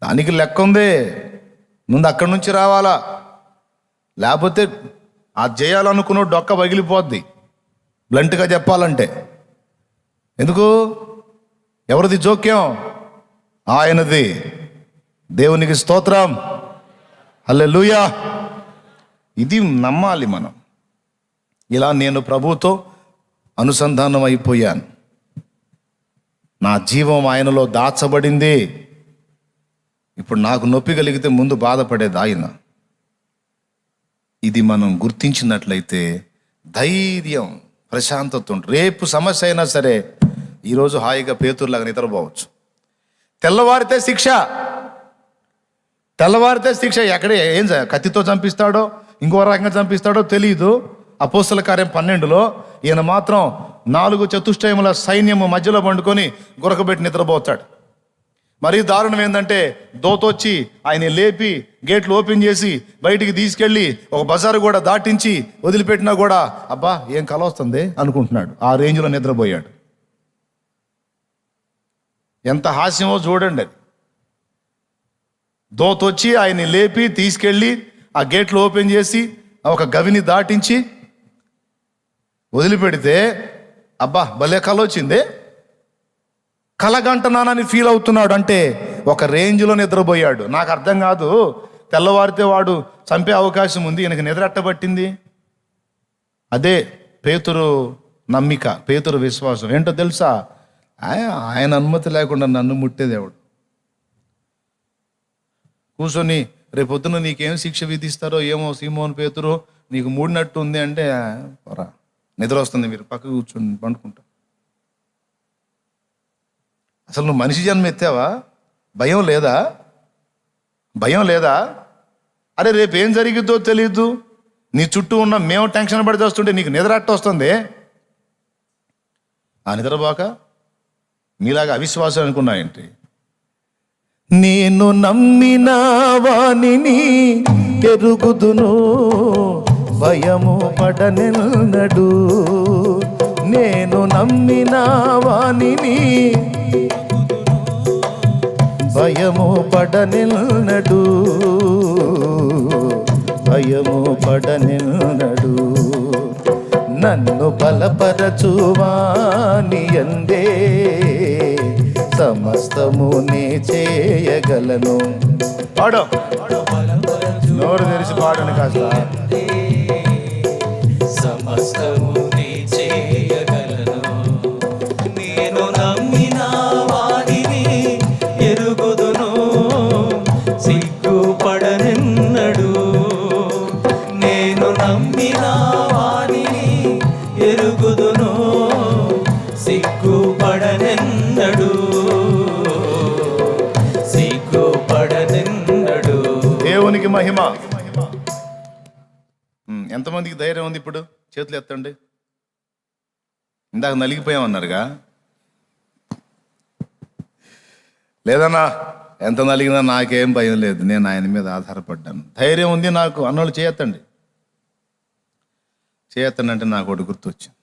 దానికి లెక్క ఉంది. ముందు అక్కడి నుంచి రావాలా, లేకపోతే ఆ చేయాలనుకున్న డొక్క పగిలిపోద్ది. బ్లంట్గా చెప్పాలంటే. ఎందుకు? ఎవరిది జోక్యం? ఆయనది. దేవునికి స్తోత్రం, హల్లెలూయా. ఇది నమ్మాలి మనం. ఇలా నేను ప్రభువుతో అనుసంధానం అయిపోయాను, నా జీవం ఆయనలో దాచబడింది. ఇప్పుడు నాకు నొప్పి కలిగితే ముందు బాధపడేది ఆయన. ఇది మనం గుర్తించినట్లయితే ధైర్యం, ప్రశాంతత ఉంటుంది. రేపు సమస్య అయినా సరే ఈరోజు హాయిగా పేతురులాగా నిద్రపోవచ్చు. తెల్లవారితే శిక్ష. ఎక్కడే ఏం కత్తితో చంపిస్తాడో, ఇంకో రకంగా చంపిస్తాడో తెలియదు. అపోస్తల కార్యం 12లో ఈయన మాత్రం 4 చతుష్టయముల సైన్యము మధ్యలో పండుకొని గురకబెట్టి నిద్రపోతాడు. మరీ దారుణం ఏంటంటే, దోతొచ్చి ఆయన లేపి గేట్లు ఓపెన్ చేసి బయటికి తీసుకెళ్ళి ఒక బజారు కూడా దాటించి వదిలిపెట్టినా కూడా అబ్బా ఏం కల వస్తుంది అనుకుంటున్నాడు. ఆ రేంజ్లో నిద్రపోయాడు. ఎంత హాస్యమో చూడండి. అది దోతొచ్చి ఆయన్ని లేపి తీసుకెళ్ళి ఆ గేట్లు ఓపెన్ చేసి ఒక గవిని దాటించి వదిలిపెడితే అబ్బా భలే కల వచ్చింది, కలగంటనానని ఫీల్ అవుతున్నాడు. అంటే ఒక రేంజ్లో నిద్రపోయాడు. నాకు అర్థం కాదు, తెల్లవారితే వాడు చంపే అవకాశం ఉంది, ఈయనకి నిద్ర అట్టబట్టింది. అదే పేతురు నమ్మిక, పేతురు విశ్వాసం. ఏంటో తెలుసా? ఆయన అనుమతి లేకుండా నన్ను ముట్టేది ఎవడు? కూర్చొని రేపొద్దున నీకేం శిక్ష విధిస్తారో ఏమో సీమోను పేతురు, నీకు మూడినట్టు ఉంది అంటే పోరా, నిద్ర వస్తుంది, మీరు పక్కకు కూర్చొని పండుకుంటా. అసలు నువ్వు మనిషి జన్మ ఎత్తావా? భయం లేదా? అరే రేపు ఏం జరిగిద్దో తెలియదు. నీ చుట్టూ ఉన్న మేము టెన్షన్ పడి వస్తుంటే నీకు నిద్ర అట్ట వస్తుంది. ఆ నిద్రపోక మీలాగా అవిశ్వాసం అనుకున్నాయంటే. నేను నమ్మిన వానిని ఎరుగుదును, భయము పడనెన్నడు. నేను నమ్మిన వానిని భయము పడనెన్నడు. భయము పడనెన్నడు. నన్ను బలపరచువాని యందే సమస్తము నే చేయగలను. పాడు, నోరు తెరిచి పాడండి కాస్త. సమస్తము నీ చేయగలను. నేను నమ్మిన వాడిని ఎరుగుదును, సిగ్గుపడనెన్నడు. నేను నమ్మిన వాడిని ఎరుగుదును, సిగ్గుపడనెన్నడు. సిగ్గుపడనెన్నడు. దేవునికి మహిమ. ఎంతమందికి ధైర్యం ఉంది ఇప్పుడు? చేతులు ఎత్తండి. ఇందాక నలిగిపోయామన్నారుగా, లేదన్నా ఎంత నలిగినా నాకేం భయం లేదు, నేను ఆయన మీద ఆధారపడ్డాను, ధైర్యం ఉంది నాకు అన్నోళ్ళు చేయొత్తండి. చేయొత్తండి అంటే నాకు ఒకటి గుర్తొచ్చింది.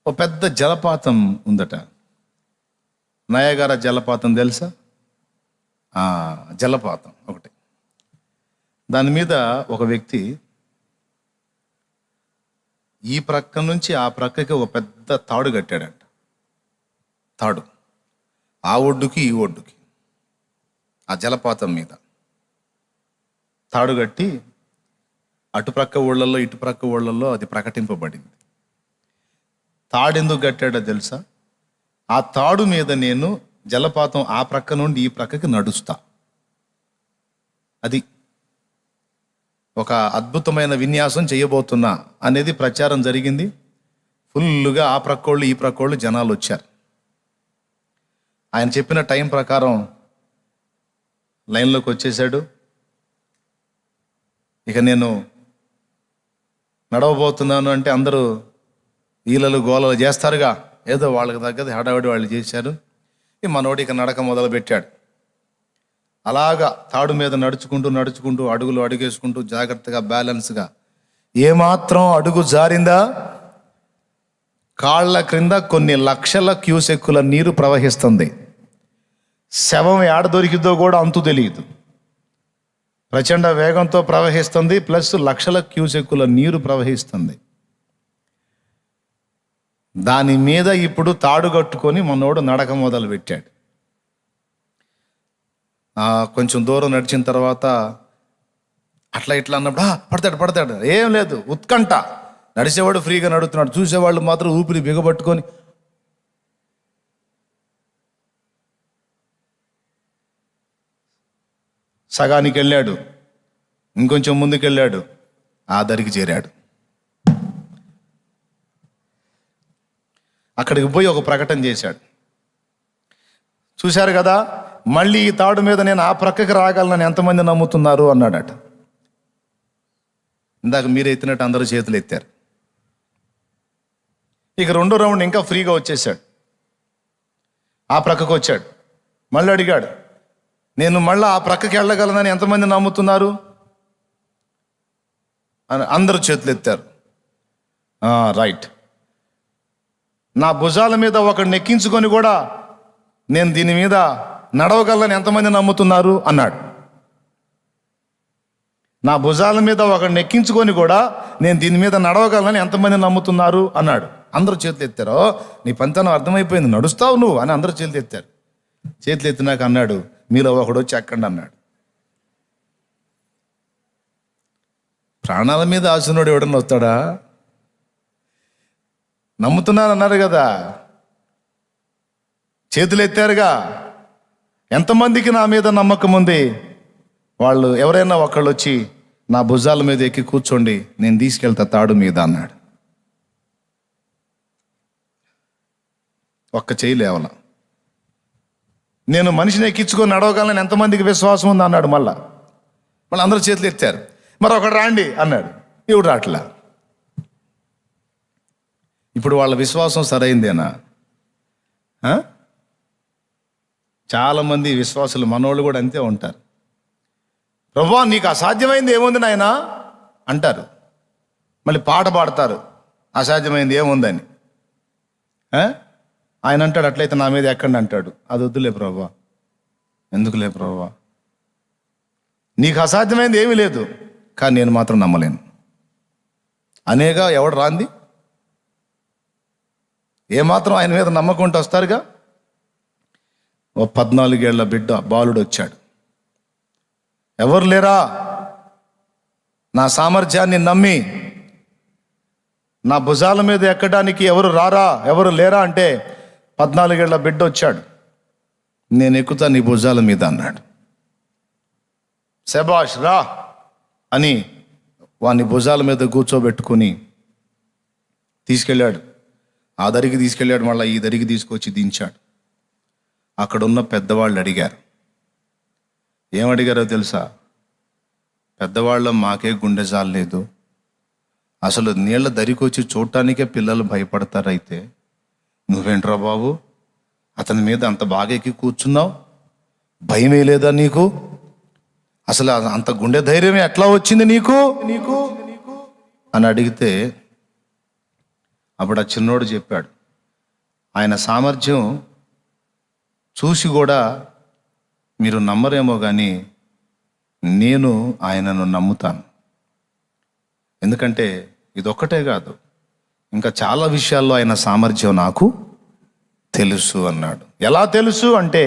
ఓ పెద్ద జలపాతం ఉందట, నయాగరా జలపాతం తెలుసా? జలపాతం ఒకటి. దాని మీద ఒక వ్యక్తి ఈ ప్రక్క నుంచి ఆ ప్రక్కకి ఒక పెద్ద తాడు కట్టాడంట. తాడు ఆ ఒడ్డుకి ఈ ఒడ్డుకి, ఆ జలపాతం మీద తాడు కట్టి అటుప్రక్క ఊళ్ళల్లో ఇటుప్రక్క ఊళ్ళల్లో అది ప్రకటింపబడింది. తాడెందుకు కట్టాడో తెలుసా? ఆ తాడు మీద నేను జలపాతం ఆ ప్రక్క నుండి ఈ ప్రక్కకి నడుస్తా. అది ఒక అద్భుతమైన విన్యాసం చేయబోతున్నా అనేది ప్రచారం జరిగింది. ఫుల్లుగా ఆ ప్రక్కోళ్ళు ఈ ప్రక్కోళ్ళు జనాలు వచ్చారు. ఆయన చెప్పిన టైం ప్రకారం లైన్లోకి వచ్చేసాడు. ఇక నేను నడవబోతున్నాను అంటే అందరూ ఈలలు గోలలు చేస్తారుగా, ఏదో వాళ్ళకి తగ్గది హడావిడి వాళ్ళు చేశారు. ఈ మనోడు ఇక నడక మొదలు పెట్టాడు. అలాగా తాడు మీద నడుచుకుంటూ నడుచుకుంటూ అడుగులు అడుగేసుకుంటూ జాగ్రత్తగా బ్యాలెన్స్గా, ఏమాత్రం అడుగు జారిందా కాళ్ళ క్రింద కొన్ని లక్షల క్యూసెక్కుల నీరు ప్రవహిస్తుంది. శవం ఏడ దొరికిద్దో కూడా అంతు తెలియదు. ప్రచండ వేగంతో ప్రవహిస్తుంది, ప్లస్ లక్షల క్యూసెక్కుల నీరు ప్రవహిస్తుంది. దాని మీద ఇప్పుడు తాడు కట్టుకొని మనోడు నడక మొదలు పెట్టాడు. కొంచెం దూరం నడిచిన తర్వాత అట్లా ఇట్లా అన్నప్పుడు పడతాడు ఏం లేదు, ఉత్కంఠ. నడిచేవాడు ఫ్రీగా నడుస్తున్నాడు, చూసేవాళ్ళు మాత్రం ఊపిరి బిగబట్టుకొని సగానికి వెళ్ళాడు, ఇంకొంచెం ముందుకెళ్ళాడు, ఆ దరికి చేరాడు. అక్కడికి పోయి ఒక ప్రకటన చేశాడు. చూశారు కదా, మళ్ళీ ఈ తాడు మీద నేను ఆ ప్రక్కకి రాగలనని ఎంతమంది నమ్ముతున్నారు అన్నాడట. ఇందాక మీరు ఎత్తినట్టు అందరూ చేతులు ఎత్తారు. ఇక రెండో రౌండ్ ఇంకా ఫ్రీగా వచ్చేసాడు. ఆ ప్రక్కకు వచ్చాడు, మళ్ళీ అడిగాడు, నేను మళ్ళీ ఆ ప్రక్కకి వెళ్ళగలనని ఎంతమంది నమ్ముతున్నారు అని అందరూ చేతులు ఎత్తారు. రైట్. నా భుజాల మీద ఒకడిని ఎక్కించుకొని కూడా నేను దీని మీద నడవగలని ఎంతమంది నమ్ముతున్నారు అన్నాడు. నా భుజాల మీద ఒకడిని ఎక్కించుకొని కూడా నేను దీని మీద నడవగలని ఎంతమంది నమ్ముతున్నారు అన్నాడు. అందరూ చేతులు ఎత్తారు. నీ పంతనం అర్థమైపోయింది, నడుస్తావు నువ్వు అని అందరూ చేతులు ఎత్తారు. చేతులు ఎత్తినాక అన్నాడు, మీలో ఒకడు వచ్చి ఎక్కండి అన్నాడు. ప్రాణాల మీద ఆశనోడు ఎవడన్నా వస్తాడా? నమ్ముతున్నాను అన్నారు కదా, చేతులు ఎత్తారుగా. ఎంతమందికి నా మీద నమ్మకం ఉంది? వాళ్ళు ఎవరైనా ఒకళ్ళు వచ్చి నా భుజాల మీద ఎక్కి కూర్చోండి, నేను తీసుకెళ్తా తాడు మీద అన్నాడు. ఒక్క చేయి లేవల. నేను మనిషిని ఎక్కించుకొని నడవగలను ఎంతమందికి విశ్వాసం ఉంది అన్నాడు. మళ్ళీ అందరూ చేతులు ఎత్తారు. మరి ఒకడు రాండి అన్నాడు. ఇవిడు రాట్లా. ఇప్పుడు వాళ్ళ విశ్వాసం సరైందేనా? చాలామంది విశ్వాసులు మనోళ్ళు కూడా అంతే ఉంటారు. ప్రభువా నీకు అసాధ్యమైంది ఏముంది నాయనా అంటారు. మళ్ళీ పాట పాడతారు అసాధ్యమైంది ఏముందని. ఆయన అంటాడు, అట్లయితే నా మీద ఎక్కండి అంటాడు. అది వద్దులే ప్రభువా. ఎందుకులే ప్రభువా, నీకు అసాధ్యమైంది ఏమీ లేదు, కానీ నేను మాత్రం నమ్మలేను. అనేగా ఎవడు రాంది? ఏమాత్రం ఆయన మీద నమ్మకుంటూ వస్తారుగా. ఓ 14 ఏళ్ల బిడ్డ బాలుడు వచ్చాడు. ఎవరు లేరా నా సామర్థ్యాన్ని నమ్మి నా భుజాల మీద ఎక్కడానికి? ఎవరు రారా, ఎవరు లేరా అంటే 14 ఏళ్ల బిడ్డ వచ్చాడు. నేను ఎక్కుతా నీ భుజాల మీద అన్నాడు. శబాష్ రా అని వాని భుజాల మీద కూర్చోబెట్టుకుని తీసుకెళ్ళాడు. ఆ దరికి తీసుకెళ్ళాడు, మళ్ళీ ఈ దరికి తీసుకొచ్చి దించాడు. అక్కడున్న పెద్దవాళ్ళు అడిగారు. ఏమడిగారో తెలుసా? పెద్దవాళ్ళ మాకే గుండె జాలేదు, అసలు నీళ్ళ దరికి వచ్చి చూడటానికే పిల్లలు భయపడతారైతే నువ్వేంట్రా బాబు అతని మీద అంత బాగా ఎక్కి కూర్చున్నావు, భయమే లేదా నీకు? అసలు అంత గుండె ధైర్యం ఎట్లా వచ్చింది నీకు అని అడిగితే అప్పుడు ఆ చిన్నోడు చెప్పాడు, ఆయన సామర్థ్యం చూసి కూడా మీరు నమ్మరేమో కానీ నేను ఆయనను నమ్ముతాను. ఎందుకంటే ఇదొక్కటే కాదు, ఇంకా చాలా విషయాల్లో ఆయన సామర్థ్యం నాకు తెలుసు అన్నాడు. ఎలా తెలుసు అంటే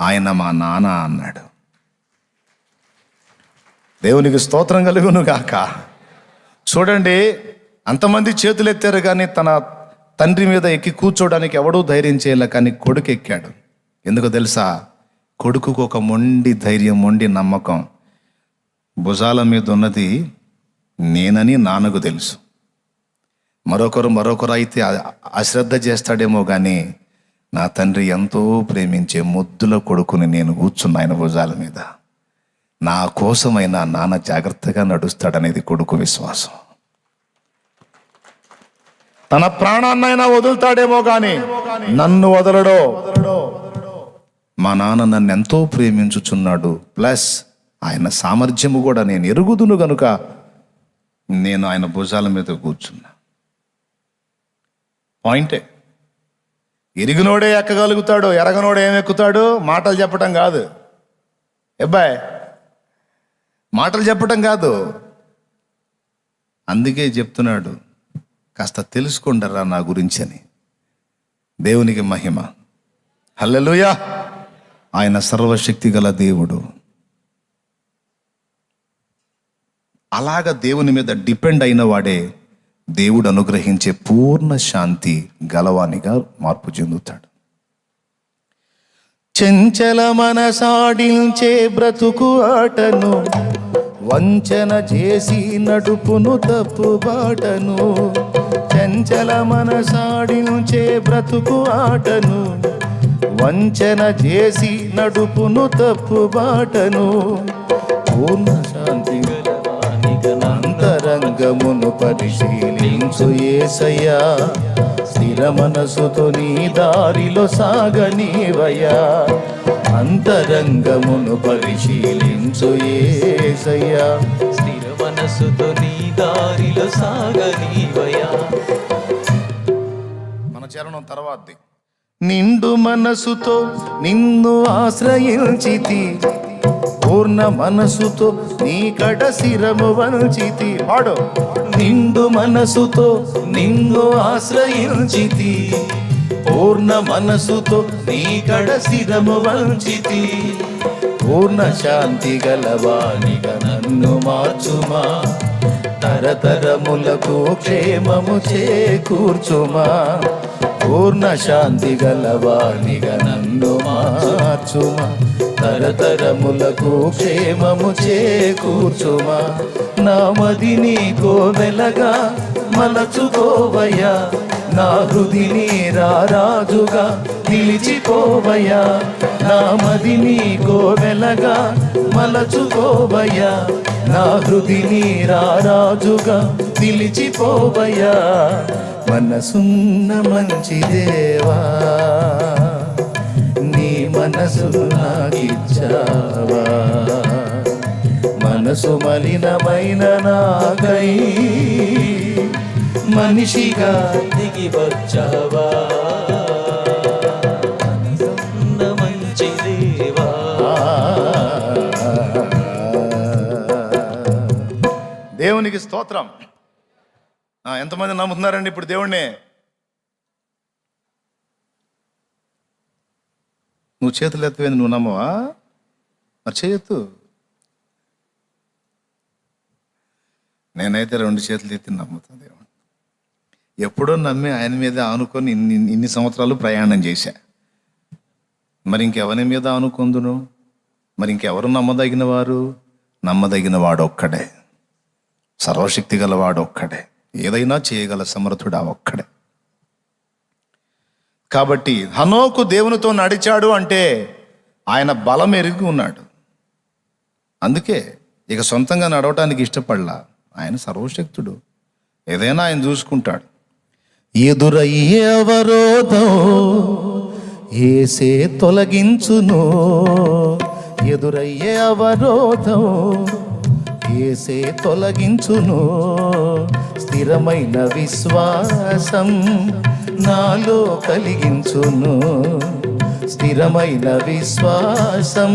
ఆయన మా నాన్న అన్నాడు. దేవునికి స్తోత్రం కలుగును గాక. చూడండి, అంతమంది చేతులు ఎత్తారు కానీ తన తండ్రి మీద ఎక్కి కూర్చోడానికి ఎవడూ ధైర్యం చేయలే, కానీ కొడుకు ఎక్కాడు. ఎందుకో తెలుసా? కొడుకుకు ఒక మొండి ధైర్యం, మొండి నమ్మకం. భుజాల మీద ఉన్నది నేనని నాన్నకు తెలుసు. మరొకరు అయితే అశ్రద్ధ చేస్తాడేమో కానీ నా తండ్రి ఎంతో ప్రేమించే ముద్దుల కొడుకుని నేను కూర్చున్న ఆయన భుజాల మీద. నా కోసమైనా నాన్న జాగ్రత్తగా నడుస్తాడనేది కొడుకు విశ్వాసం. తన ప్రాణాన్నైనా వదులుతాడేమో కానీ నన్ను వదలడో. మా నాన్న నన్ను ఎంతో ప్రేమించుచున్నాడు, ప్లస్ ఆయన సామర్థ్యము కూడా నేను ఎరుగుదును గనుక నేను ఆయన భుజాల మీద కూర్చున్నా. పాయింటే, ఎరిగినోడే ఎక్కగలుగుతాడు, ఎరగనోడే ఏమెక్కుతాడు? మాటలు చెప్పటం కాదు అబ్బాయి, మాటలు చెప్పటం కాదు. అందుకే చెప్తున్నాడు, కాస్త తెలుసుకుంటారా నా గురించి అని. దేవునికి మహిమ. హల్లెలూయా. ఆయన సర్వశక్తి గల దేవుడు. అలాగ దేవుని మీద డిపెండ్ అయిన వాడే దేవుడు అనుగ్రహించే పూర్ణ శాంతి గలవానిగా మార్పు చెందుతాడు. చెంచల మనసాడించే బ్రతుకు ఆటను వంచన చేసి నడుపును తప్పు బాటను. చెంచల మనసాడించే బ్రతుకు ఆటను వంచన చేసి నడుపును తప్పు బాటను. పూర్ణ శాంతి అంతరంగమును పరిశీలించు యేసయ్యా, స్థిర మనసుతో నీ దారిలో సాగనీవయ్యా. అంతరంగమును పరిశీలించు యేసయ్యా, స్థిర మనసుతో నీ దారిలో సాగనీవయ్యా. మన చరణం తర్వాతది. నిండు మనసుతో నిన్ను ఆశ్రయించితి, పూర్ణ మనసుతో నీ కడ శిరము వంచితి. పాడు. నిండు మనసుతో నిన్ను ఆశ్రయించితి, పూర్ణ మనసుతో నీ కడ శిరము వంచితి. పూర్ణ శాంతి గలవానిగా నన్ను మార్చుమా, తరతరములకు క్షేమము చేకూర్చుమా. పూర్ణ శాంతి గలవానిగా నన్ను మార్చుమా, తరతరములకు క్షేమము చేకూర్చుమా. నా మదిని కోవెలగా మలచుకోవయ్యా, నా హృదిని రారాజుగా నిలిచిపోవయ్యా. నా మదిని కోవెలగా మలచుకోవయ్యా, నా హృదిని రారాజుగా నిలిచిపోవయ్యా. మనసున్న మంచి దేవా, నీ మనసును నాకిచ్చావా. మనసు మలినమైన నాకై మనిషిగా దిగి వచ్చావా. మనసున్న మంచి దేవా, దేవునికి స్తోత్రం. ఎంతమంది నమ్ముతున్నారండి ఇప్పుడు దేవుణ్ణి? నువ్వు చేతులు ఎత్తవేంది, నువ్వు నమ్మవా? మరి చేయొద్దు. నేనైతే 2 చేతులు ఎత్తి నమ్ముతాను దేవుడు. ఎప్పుడో నమ్మి ఆయన మీద ఆనుకొని ఇన్ని సంవత్సరాలు ప్రయాణం చేశా. మరి ఇంకెవరి మీద ఆనుకుందును? మరి ఇంకెవరు నమ్మదగిన వారు? నమ్మదగిన వాడు ఒక్కడే, సర్వశక్తి గల వాడు ఒక్కడే, ఏదైనా చేయగల సమర్థుడు ఆ ఒక్కడే. కాబట్టి హనోకు దేవునితో నడిచాడు అంటే ఆయన బలం ఎరిగి ఉన్నాడు. అందుకే ఇక సొంతంగా నడవటానికి ఇష్టపడలా. ఆయన సర్వశక్తుడు, ఏదైనా ఆయన చూసుకుంటాడు. ఎదురయ్యే అవరోధం యేసే తొలగించును, ఎదురయ్యే అవరోధం యేసే తొలగించును, స్థిరమైన విశ్వాసం నాలో కలిగించును, స్థిరమైన విశ్వాసం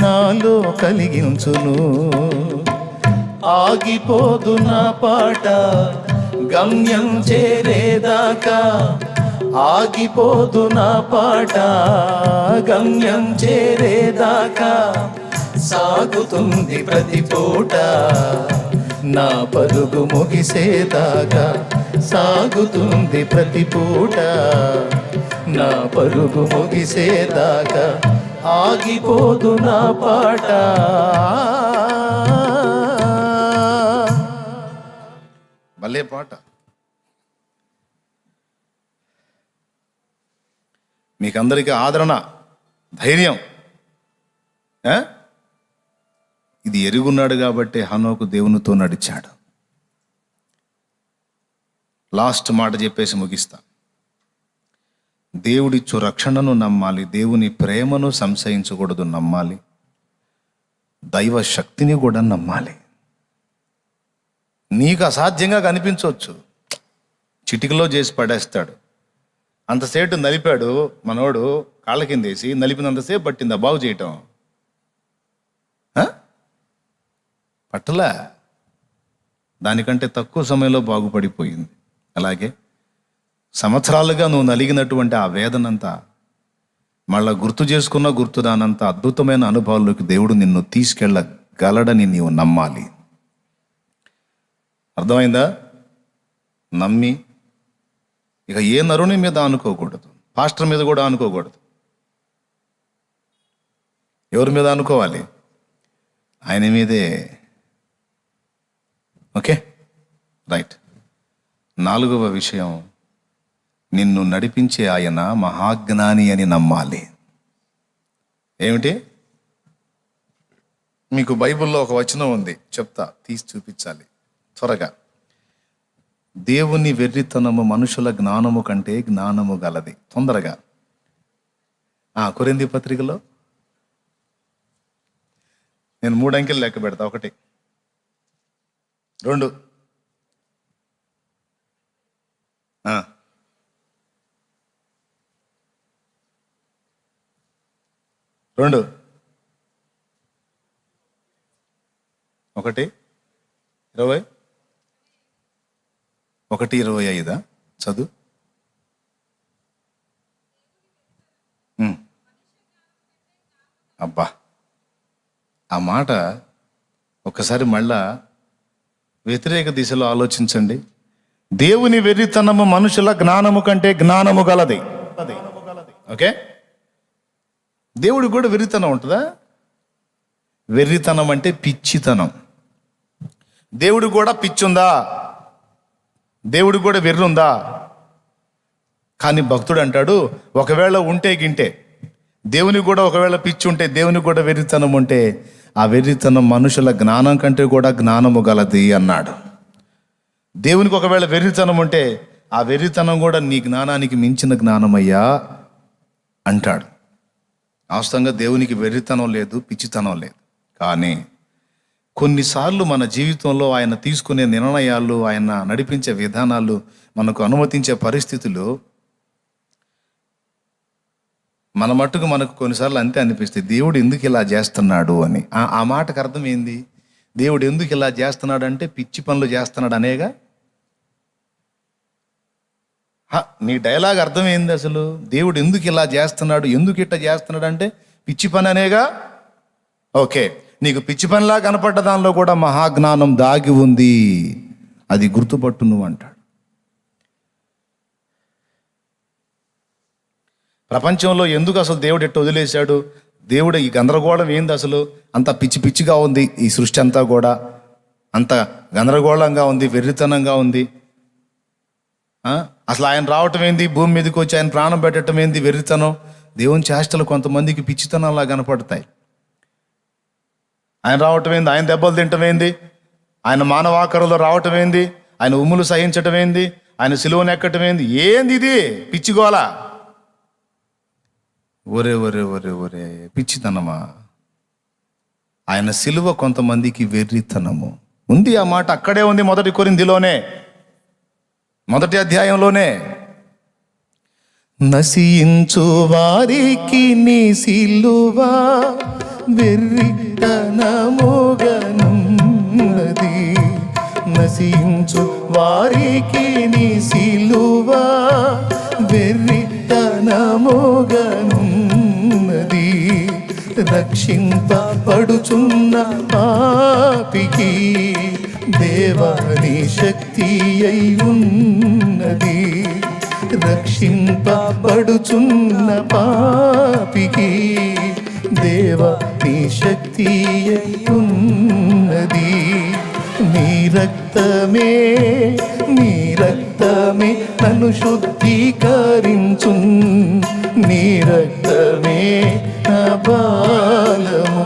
నాలో కలిగించును. ఆగిపోదు నా పాట గమ్యం చేరేదాకా, ఆగిపోదు నా పాట గమ్యం చేరేదాకా, సాగుతుంది ప్రతి పూట నా పరుగు ముగిసేదాకా, సాగుతుంది ప్రతి పూట నా పరుగు ముగిసేదాకా, ఆగిపోదు నా పాట. భలే పాట. మీకందరికీ ఆదరణ, ధైర్యం. ఇది ఎరుగున్నాడు కాబట్టి హనోకు దేవునితో నడిచాడు. లాస్ట్ మాట చెప్పేసి ముగిస్తా. దేవుడిచ్చు రక్షణను నమ్మాలి, దేవుని ప్రేమను సంశయించకూడదు, నమ్మాలి, దైవ శక్తిని కూడా నమ్మాలి. నీకు అసాధ్యంగా కనిపించవచ్చు, చిటికలో చేసి పడేస్తాడు. అంతసేపు నలిపాడు మనోడు, కాళ్ళ కిందేసి నలిపినంతసేపు పట్టిందా బాగు చేయటం? పట్టలా, దానికంటే తక్కువ సమయంలో బాగుపడిపోయింది. అలాగే సంవత్సరాలుగా నువ్వు నలిగినటువంటి ఆ వేదనంతా మళ్ళా గుర్తు చేసుకున్న గుర్తురానంత అద్భుతమైన అనుభవాల్లోకి దేవుడు నిన్ను తీసుకెళ్ళగలడని నీవు నమ్మాలి. అర్థమైందా? నమ్మి ఇక ఏ నరుని మీద అనుకోకూడదు, పాస్టర్ మీద కూడా అనుకోకూడదు. ఎవరి మీద అనుకోవాలి? ఆయన మీదే. Okay, right. 4వ విషయం, నిన్ను నడిపించే ఆయన మహాజ్ఞాని అని నమ్మాలి. ఏమిటి? మీకు బైబిల్లో ఒక వచనం ఉంది, చెప్తా, తీసి చూపించాలి త్వరగా. దేవుని వెర్రితనము మనుషుల జ్ఞానము కంటే జ్ఞానము గలది. తొందరగా కొరింథీ పత్రికలో నేను 3 అంకెలు లెక్క పెడతా. 1, 2, 2, 1, 20, 1:25 చదువు. అబ్బా, ఆ మాట ఒక్కసారి మళ్ళా వ్యతిరేక దిశలో ఆలోచించండి. దేవుని వెర్రితనము మనుషుల జ్ఞానము కంటే జ్ఞానము గలది. ఓకే, దేవుడు కూడా వెర్రితనం ఉంటుందా? వెర్రితనం అంటే పిచ్చితనం. దేవుడు కూడా పిచ్చుందా? దేవుడు కూడా వెర్రుందా? కానీ భక్తుడు అంటాడు, ఒకవేళ ఉంటే గింటే, దేవునికి కూడా ఒకవేళ పిచ్చి ఉంటే, దేవునికి కూడా వెర్రితనం ఉంటే, ఆ వెర్రితనం మనుషుల జ్ఞానం కంటే కూడా జ్ఞానము గలది అన్నాడు. దేవునికి ఒకవేళ వెర్రితనం ఉంటే, ఆ వెర్రితనం కూడా నీ జ్ఞానానికి మించిన జ్ఞానమయ్యా అంటాడు. వాస్తవంగా దేవునికి వెర్రితనం లేదు, పిచ్చితనం లేదు. కానీ కొన్నిసార్లు మన జీవితంలో ఆయన తీసుకునే నిర్ణయాలు, ఆయన నడిపించే విధానాలు, మనకు అనుమతించే పరిస్థితులు మన మట్టుకు మనకు కొన్నిసార్లు అంతే అనిపిస్తుంది, దేవుడు ఎందుకు ఇలా చేస్తున్నాడు అని. ఆ మాటకు అర్థం ఏంది? దేవుడు ఎందుకు ఇలా చేస్తున్నాడంటే పిచ్చి పనులు చేస్తున్నాడు అనేగా. నీ డైలాగ్ అర్థమైంది అసలు. దేవుడు ఎందుకు ఇలా చేస్తున్నాడు, ఎందుకు ఇట్లా చేస్తున్నాడు అంటే పిచ్చి పని అనేగా. ఓకే, నీకు పిచ్చి పనిలా కనపడ్డ దానిలో కూడా మహాజ్ఞానం దాగి ఉంది, అది గుర్తుపట్టు నువ్వు అంటాడు. ప్రపంచంలో ఎందుకు అసలు దేవుడు ఎట్టు వదిలేశాడు, దేవుడు ఈ గందరగోళం ఏంది అసలు, అంత పిచ్చి పిచ్చిగా ఉంది ఈ సృష్టి అంతా కూడా, అంత గందరగోళంగా ఉంది, వెర్రితనంగా ఉంది. అసలు ఆయన రావటం ఏంది, భూమి మీదకి వచ్చి ఆయన ప్రాణం పెట్టడం ఏంది, వెర్రితనం. దేవుని చేష్టలు కొంతమందికి పిచ్చితనంలా కనపడతాయి. ఆయన రావటం ఏంది, ఆయన దెబ్బలు తింటం ఏంది, ఆయన మానవాకరులో రావటం ఏంది, ఆయన ఉమ్ములు సహించటం ఏంది, ఆయన సిలువను ఎక్కటం ఏంది, ఏంది ఇది పిచ్చిగోల. ఒరే ఒరే ఒరే ఒరే పిచ్చితనమా. ఆయన సిలువ కొంతమందికి వెర్రితనము ఉంది. ఆ మాట అక్కడే ఉంది, 1 కొరింథీలోనే 1వ అధ్యాయంలోనే. నశించు వారికి నీ సిలువ వెర్రితనముగనున్నది, నశించు వారికి నీ సిలువ వెర్రితనముగనున్నది, రక్షింపబడుచున్న పాపికి దేవాని శక్తి అయి ఉన్నది, రక్షింపబడుచున్న పాపికి దేవాని శక్తి అయి ఉన్నది. నీ రక్తమే నన్ను శుద్ధీకరించు, నీ రక్తమే నా బాలము.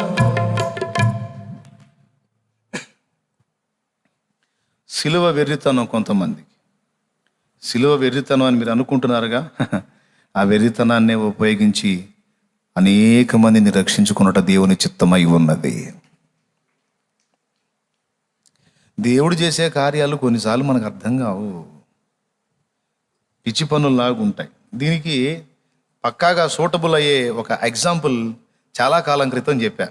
సిలువ వెర్రితనం కొంతమందికి. సిలువ వెర్రితనం అని మీరు అనుకుంటున్నారుగా, ఆ వెర్రితనాన్నే ఉపయోగించి అనేక మందిని రక్షించుకున్నట దేవుని చిత్తమై ఉన్నది. దేవుడు చేసే కార్యాలు కొన్నిసార్లు మనకు అర్థం కావు, పిచ్చి పనుల్లాగా ఉంటాయి. దీనికి పక్కాగా సూటబుల్ అయ్యే ఒక ఎగ్జాంపుల్ చాలా కాలం క్రితం చెప్పా.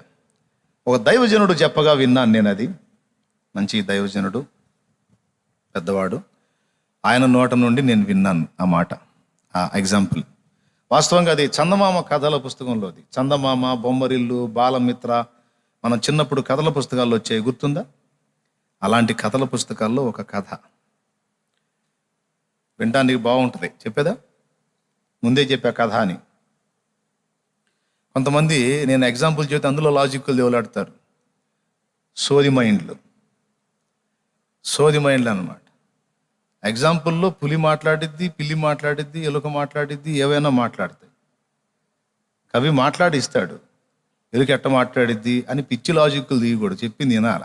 ఒక దైవజనుడు చెప్పగా విన్నాను నేను. అది మంచి దైవజనుడు, పెద్దవాడు, ఆయన నోట నుండి నేను విన్నాను ఆ మాట, ఆ ఎగ్జాంపుల్. వాస్తవంగా అది చందమామ కథల పుస్తకంలోది. చందమామ, బొమ్మరిల్లు, బాలమిత్ర, మనం చిన్నప్పుడు కథల పుస్తకాల్లో వచ్చాయి, గుర్తుందా? అలాంటి కథల పుస్తకాల్లో ఒక కథ వినడానికి బాగుంటుంది. చెప్పేదా? ముందే చెప్పా కథ అని. కొంతమంది నేను ఎగ్జాంపుల్ చెబితే అందులో లాజిక్లు దేవులాడతారు. సోది మైండ్లు అన్నమాట. ఎగ్జాంపుల్లో పులి మాట్లాడిద్ది, పిల్లి మాట్లాడిద్ది, ఎలుక మాట్లాడిద్ది, ఏవైనా మాట్లాడతాయి. కవి మాట్లాడిస్తాడు, ఎలుక ఎట్ట మాట్లాడిద్ది అని పిచ్చి లాజిక్లు దిగకూడదు, చెప్పింది వినాల.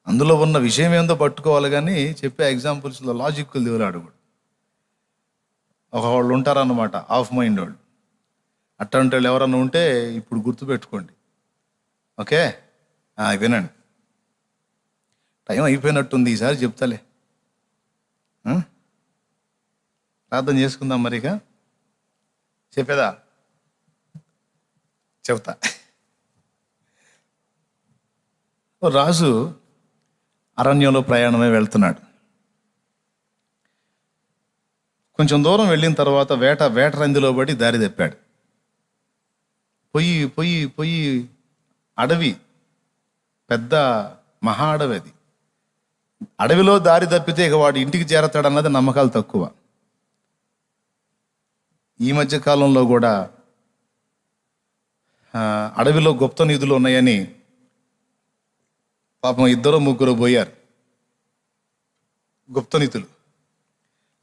అందులో ఉన్న విషయం ఏందో పట్టుకోవాలి, కానీ చెప్పే ఎగ్జాంపుల్స్లో లాజిక్లు దిగులాడకూడదు. వాళ్ళు ఉంటారన్నమాట ఆఫ్ మైండ్ వాళ్ళు. అట్లాంటి వాళ్ళు ఎవరన్నా ఉంటే ఇప్పుడు గుర్తుపెట్టుకోండి. ఓకే, వినండి. టైం అయిపోయినట్టుంది, ఈసారి చెప్తాలే. ప్రార్థన చేసుకుందాం మరిగా. చెప్పేదా? చెప్తా. రాజు అరణ్యంలో ప్రయాణమై వెళ్తున్నాడు. కొంచెం దూరం వెళ్ళిన తర్వాత వేటరందిలో పడి దారి తప్పాడు. పొయ్యి అడవి, పెద్ద మహా అడవి అది. అడవిలో దారి తప్పితే ఇక వాడు ఇంటికి చేరతాడన్నది నమ్మకాలు తక్కువ. ఈ మధ్య కాలంలో కూడా అడవిలో గుప్త నిధులు ఉన్నాయని పాపం 2-3 పోయారు గుప్త నిధులు.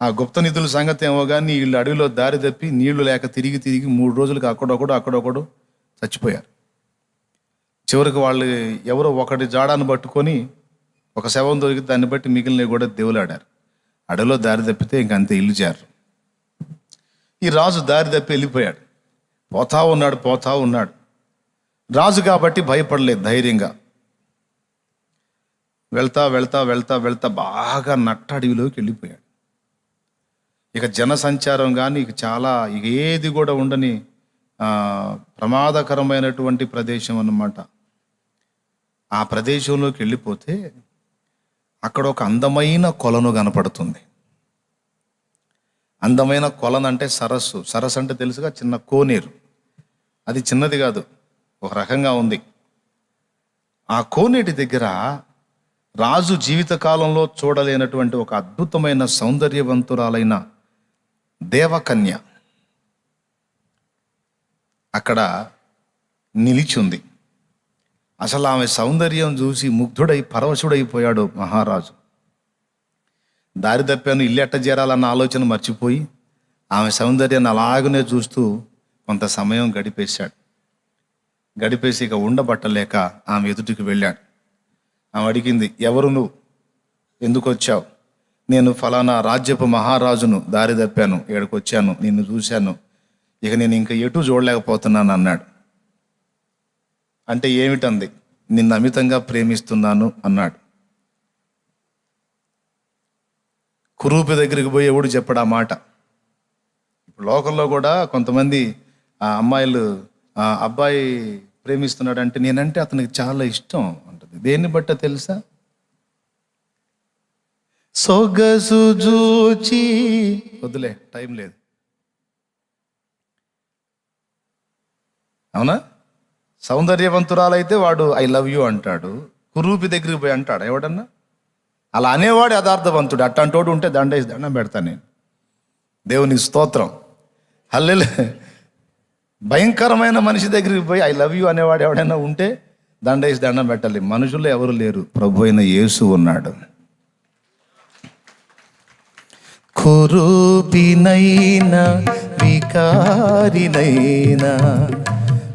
ఆ గుప్త నిధుల సంగతి ఏమో కానీ వీళ్ళు అడవిలో దారి తప్పి నీళ్లు లేక తిరిగి 3 రోజులకి అక్కడొకడు చచ్చిపోయారు. చివరికి వాళ్ళు ఎవరో ఒకటి జాడాను పట్టుకొని ఒక శవం దొరికి దాన్ని బట్టి మిగిలినవి కూడా దేవులాడారు. అడవిలో దారి తప్పితే ఇంకంతే ఇల్లు చేరు. ఈ రాజు దారి తప్పి వెళ్ళిపోయాడు. పోతా ఉన్నాడు. రాజు కాబట్టి భయపడలేదు, ధైర్యంగా వెళ్తా బాగా నట్ట అడవిలోకి వెళ్ళిపోయాడు. ఇక జనసంచారం కానీ ఇక ఏది కూడా ఉండని ప్రమాదకరమైనటువంటి ప్రదేశం అన్నమాట. ఆ ప్రదేశంలోకి వెళ్ళిపోతే అక్కడ ఒక అందమైన కొలను కనపడుతుంది. అందమైన కొలను అంటే సరస్సు. సరస్సు అంటే తెలుసుగా, చిన్న కోనేరు. అది చిన్నది కాదు, ఒక రకంగా ఉంది. ఆ కోనేటి దగ్గర రాజు జీవితకాలంలో చూడలేనటువంటి ఒక అద్భుతమైన సౌందర్యవంతురాలైన దేవకన్య అక్కడ నిలిచి ఉంది. అసలు ఆమె సౌందర్యం చూసి ముగ్ధుడై పరవశుడైపోయాడు మహారాజు. దారి తప్పాను, ఇల్లు ఎట్ట చేరాలన్న ఆలోచన మర్చిపోయి ఆమె సౌందర్యాన్ని అలాగనే చూస్తూ కొంత సమయం గడిపేశాడు. గడిపేసి ఇక ఉండబట్టలేక ఆమె ఎదుటికి వెళ్ళాడు. ఆమె అడిగింది, ఎవరు నువ్వు, ఎందుకు వచ్చావు? నేను ఫలానా రాజ్యపు మహారాజును, దారి తప్పాను, ఇక్కడికి వచ్చాను, నిన్ను చూశాను, ఇక నేను ఇంకా ఎటు చూడలేకపోతున్నాను అన్నాడు. అంటే ఏమిటంది? నిన్ను అమితంగా ప్రేమిస్తున్నాను అన్నాడు. కురూపి దగ్గరికి పోయి ఎవడు చెప్పడు ఆ మాట. ఇప్పుడు లోకంలో కూడా కొంతమంది ఆ అమ్మాయిలు ఆ అబ్బాయి ప్రేమిస్తున్నాడు అంటే నేనంటే అతనికి చాలా ఇష్టం అంటది. దేన్ని బట్ట తెలుసా? సొగసు జూచి, వద్దులే టైం లేదు, అవునా? సౌందర్యవంతురాలైతే వాడు ఐ లవ్ యూ అంటాడు. కురూపి దగ్గరికి పోయి అంటాడు ఎవడన్నా? అలా అనేవాడు యథార్థవంతుడు. అట్టంటోడు ఉంటే దండేసి దండం పెడతాను నేను. దేవుని స్తోత్రం, హల్లెలూయా. భయంకరమైన మనిషి దగ్గరికి పోయి ఐ లవ్ యూ అనేవాడు ఎవడైనా ఉంటే దండేసి దండం పెట్టాలి. మనుషుల్లో ఎవరు లేరు, ప్రభు అయిన యేసు ఉన్నాడు. కురూపినైనా వికారినైనా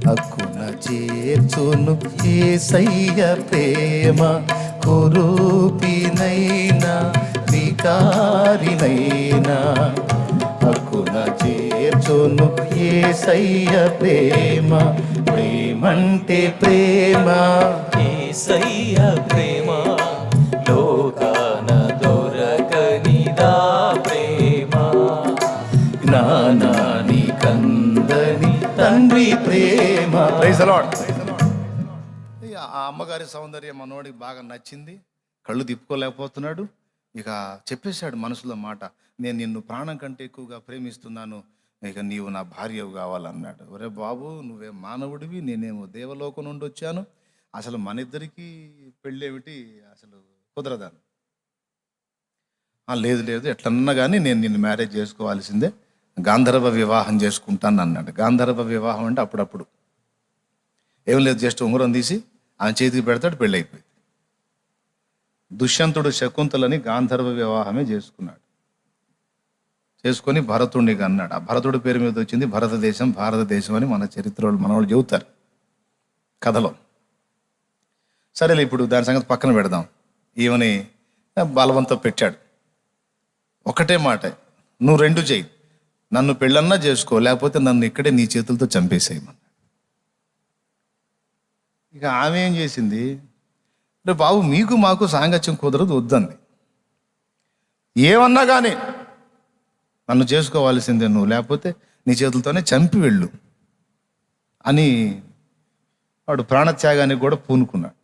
హక్కున చేర్చును యేసయ్య ప్రేమ. కురూపినైనా వికారినైనా హక్కున చేర్చును యేసయ్య ప్రేమ. ప్రేమంటే ప్రేమ, యేసయ్య ప్రేమ, లోకాన దొరకనిదా ప్రేమ, జ్ఞానాని కందని తండ్రి ప్రేమ. Praise the lord. ఆ అమ్మగారి సౌందర్యం మనోడికి బాగా నచ్చింది, కళ్ళు తిప్పుకోలేకపోతున్నాడు. ఇక చెప్పేశాడు మనసులో మాట, నేను నిన్ను ప్రాణం కంటే ఎక్కువగా ప్రేమిస్తున్నాను, ఇక నీవు నా భార్యవు కావాలన్నాడు. ఒరే బాబు, నువ్వే మానవుడివి, నేనేమో దేవలోకం నుండి వచ్చాను, అసలు మన ఇద్దరికి పెళ్ళేమిటి, అసలు కుదరదాను. లేదు లేదు, ఎట్లన్నా కానీ నేను నిన్ను మ్యారేజ్ చేసుకోవాల్సిందే, గాంధర్వ వివాహం చేసుకుంటాను అన్నాడు. గాంధర్వ వివాహం అంటే అప్పుడప్పుడు ఏం లేదు, జస్ట్ ఉంగరం తీసి ఆయన చేతికి పెడతాడు, పెళ్ళి అయిపోయింది. దుష్యంతుడు శకుంతలని గాంధర్వ వివాహమే చేసుకున్నాడు. చేసుకొని భరతుడిని అన్నాడు. ఆ భరతుడి పేరు మీద వచ్చింది భారతదేశం, భారతదేశం అని మన చరిత్రలో మనవాళ్ళు చెబుతారు కథలో. సరేలే, ఇప్పుడు దాని సంగతి పక్కన పెడదాం. ఈమెని బలవంతం పెట్టాడు. ఒకటే మాట, నువ్వు రెండు చెయ్యి, నన్ను పెళ్ళన్నా చేసుకో, లేకపోతే నన్ను ఇక్కడే నీ చేతులతో చంపేసేయమన్నాడు. ఇక ఆమె ఏం చేసింది, రే బాబు మీకు మాకు సాంగత్యం కుదరదు, వద్దంది. ఏమన్నా కానీ నన్ను చేసుకోవాల్సిందే నువ్వు, లేకపోతే నీ చేతులతోనే చంపి వెళ్ళు అని వాడు ప్రాణత్యాగానికి కూడా పూనుకున్నాడు.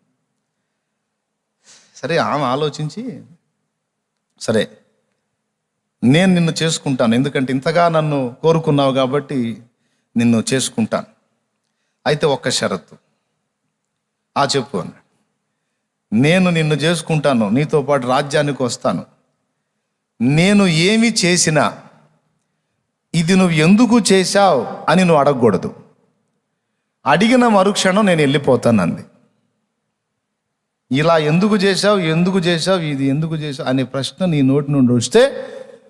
సరే, ఆమె ఆలోచించి, సరే నేను నిన్ను చేసుకుంటాను, ఎందుకంటే ఇంతగా నన్ను కోరుకున్నావు కాబట్టి నిన్ను చేసుకుంటాను. అయితే ఒక్క షరతు. చెప్పు అన్నాడు. నేను నిన్ను చేసుకుంటాను, నీతో పాటు రాజ్యానికి వస్తాను, నేను ఏమి చేసినా ఇది నువ్వు ఎందుకు చేశావు అని నువ్వు అడగకూడదు, అడిగిన మరుక్షణం నేను వెళ్ళిపోతాను అంది. ఇలా ఎందుకు చేశావు, ఇది ఎందుకు చేశావు అనే ప్రశ్న నీ నోటి నుండి వస్తే